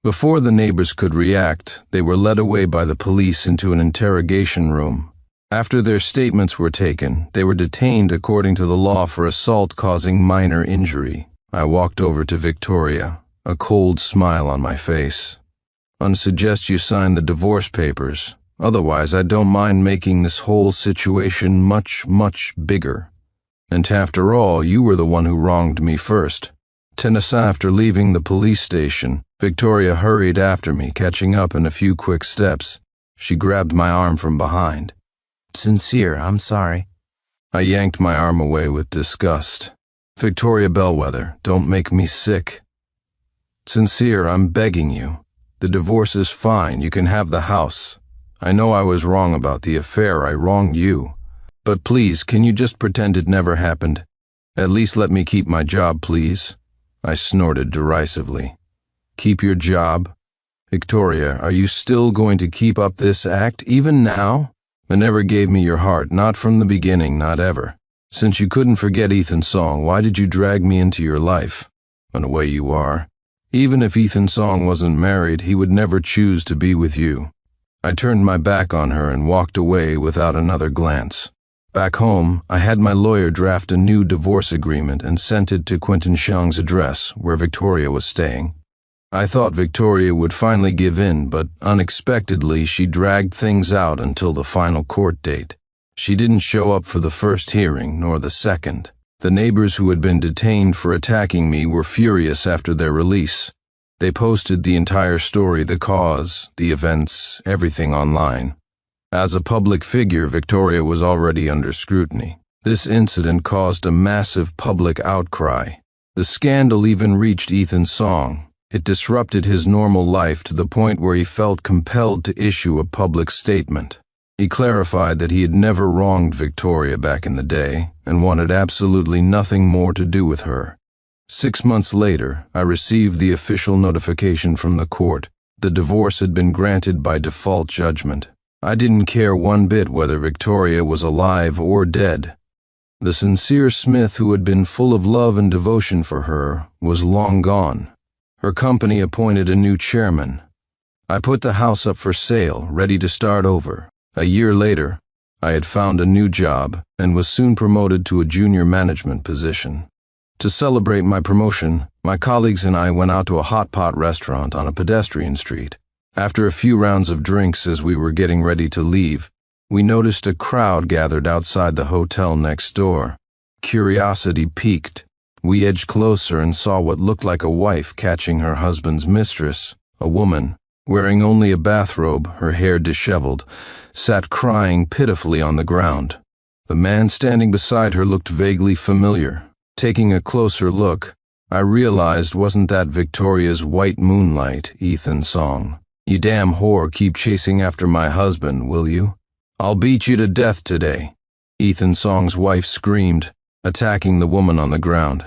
Before the neighbors could react, they were led away by the police into an interrogation room. After their statements were taken, they were detained according to the law for assault causing minor injury. I walked over to Victoria, a cold smile on my face. "I suggest you sign the divorce papers. Otherwise, I don't mind making this whole situation much, much bigger. And after all, you were the one who wronged me first." After leaving the police station, Victoria hurried after me, catching up in a few quick steps. She grabbed my arm from behind. "Sincere, I'm sorry." I yanked my arm away with disgust. "Victoria Bellwether, don't make me sick." "Sincere, I'm begging you. The divorce is fine. You can have the house. I know I was wrong about the affair. I wronged you. But please, can you just pretend it never happened? At least let me keep my job, please." I snorted derisively. "Keep your job? Victoria, are you still going to keep up this act, even now? You never gave me your heart, not from the beginning, not ever. Since you couldn't forget Ethan Song, why did you drag me into your life? And away you are. Even if Ethan Song wasn't married, he would never choose to be with you." I turned my back on her and walked away without another glance. Back home, I had my lawyer draft a new divorce agreement and sent it to Quentin Xiang's address, where Victoria was staying. I thought Victoria would finally give in, but unexpectedly she dragged things out until the final court date. She didn't show up for the first hearing, nor the second. The neighbors who had been detained for attacking me were furious after their release. They posted the entire story, the cause, the events, everything online. As a public figure, Victoria was already under scrutiny. This incident caused a massive public outcry. The scandal even reached Ethan Song. It disrupted his normal life to the point where he felt compelled to issue a public statement. He clarified that he had never wronged Victoria back in the day and wanted absolutely nothing more to do with her. 6 months later, I received the official notification from the court. The divorce had been granted by default judgment. I didn't care one bit whether Victoria was alive or dead. The sincere Smith who had been full of love and devotion for her was long gone. Her company appointed a new chairman. I put the house up for sale, ready to start over. A year later, I had found a new job and was soon promoted to a junior management position. To celebrate my promotion, my colleagues and I went out to a hot pot restaurant on a pedestrian street. After a few rounds of drinks as we were getting ready to leave, we noticed a crowd gathered outside the hotel next door. Curiosity piqued. We edged closer and saw what looked like a wife catching her husband's mistress. A woman, wearing only a bathrobe, her hair disheveled, sat crying pitifully on the ground. The man standing beside her looked vaguely familiar. Taking a closer look, I realized wasn't that Victoria's White Moonlight, Ethan Song. "You damn whore, keep chasing after my husband, will you? I'll beat you to death today," Ethan Song's wife screamed, attacking the woman on the ground.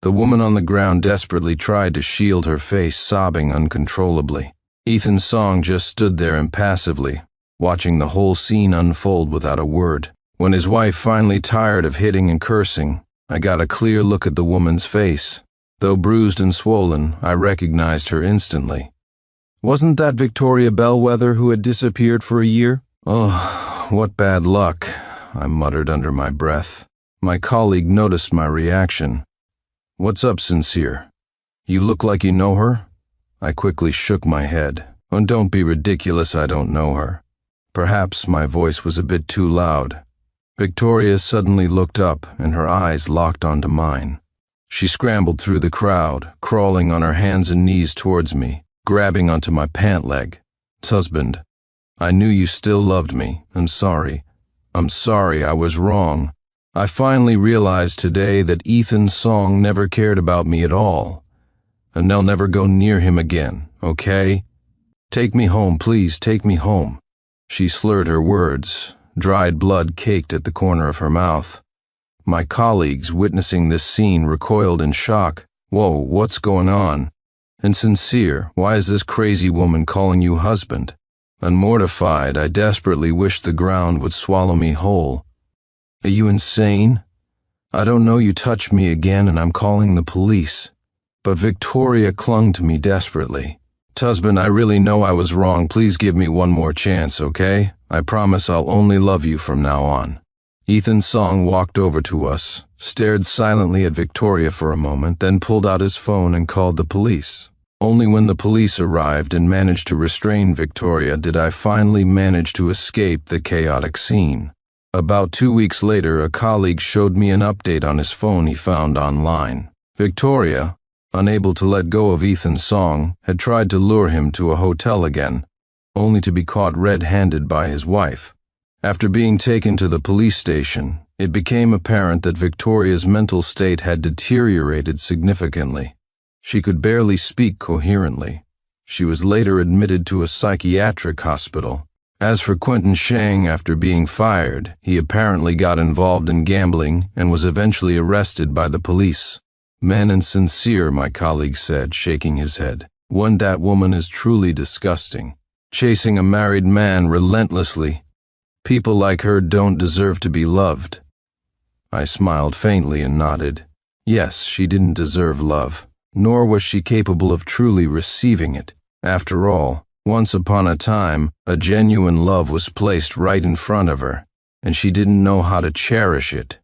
The woman on the ground desperately tried to shield her face, sobbing uncontrollably. Ethan Song just stood there impassively, watching the whole scene unfold without a word. When his wife finally tired of hitting and cursing, I got a clear look at the woman's face. Though bruised and swollen, I recognized her instantly. Wasn't that Victoria Bellwether who had disappeared for a year? "Oh, what bad luck," I muttered under my breath. My colleague noticed my reaction. "What's up, Sincere? You look like you know her?" I quickly shook my head. "Oh, don't be ridiculous, I don't know her." Perhaps my voice was a bit too loud. Victoria suddenly looked up and her eyes locked onto mine. She scrambled through the crowd, crawling on her hands and knees towards me, grabbing onto my pant leg. "Husband, I knew you still loved me. I'm sorry. I was wrong. I finally realized today that Ethan Song never cared about me at all. And I'll never go near him again, okay? Take me home, please, take me home." She slurred her words. Dried blood caked at the corner of her mouth. My colleagues, witnessing this scene, recoiled in shock. "Whoa, what's going on? And Sincere, why is this crazy woman calling you husband?" Unmortified, I desperately wished the ground would swallow me whole. "Are you insane? I don't know, you touched me again and I'm calling the police." But Victoria clung to me desperately. "Husband, I really know I was wrong. Please give me one more chance, okay? I promise I'll only love you from now on." Ethan Song walked over to us, stared silently at Victoria for a moment, then pulled out his phone and called the police. Only when the police arrived and managed to restrain Victoria did I finally manage to escape the chaotic scene. About 2 weeks later, a colleague showed me an update on his phone he found online. Victoria, unable to let go of Ethan Song, had tried to lure him to a hotel again, only to be caught red-handed by his wife. After being taken to the police station, it became apparent that Victoria's mental state had deteriorated significantly. She could barely speak coherently. She was later admitted to a psychiatric hospital. As for Quentin Shang, after being fired, he apparently got involved in gambling and was eventually arrested by the police. "Men and Sincere," my colleague said, shaking his head. That woman is truly disgusting. Chasing a married man relentlessly. People like her don't deserve to be loved." I smiled faintly and nodded. Yes, she didn't deserve love, nor was she capable of truly receiving it. After all, once upon a time, a genuine love was placed right in front of her, and she didn't know how to cherish it.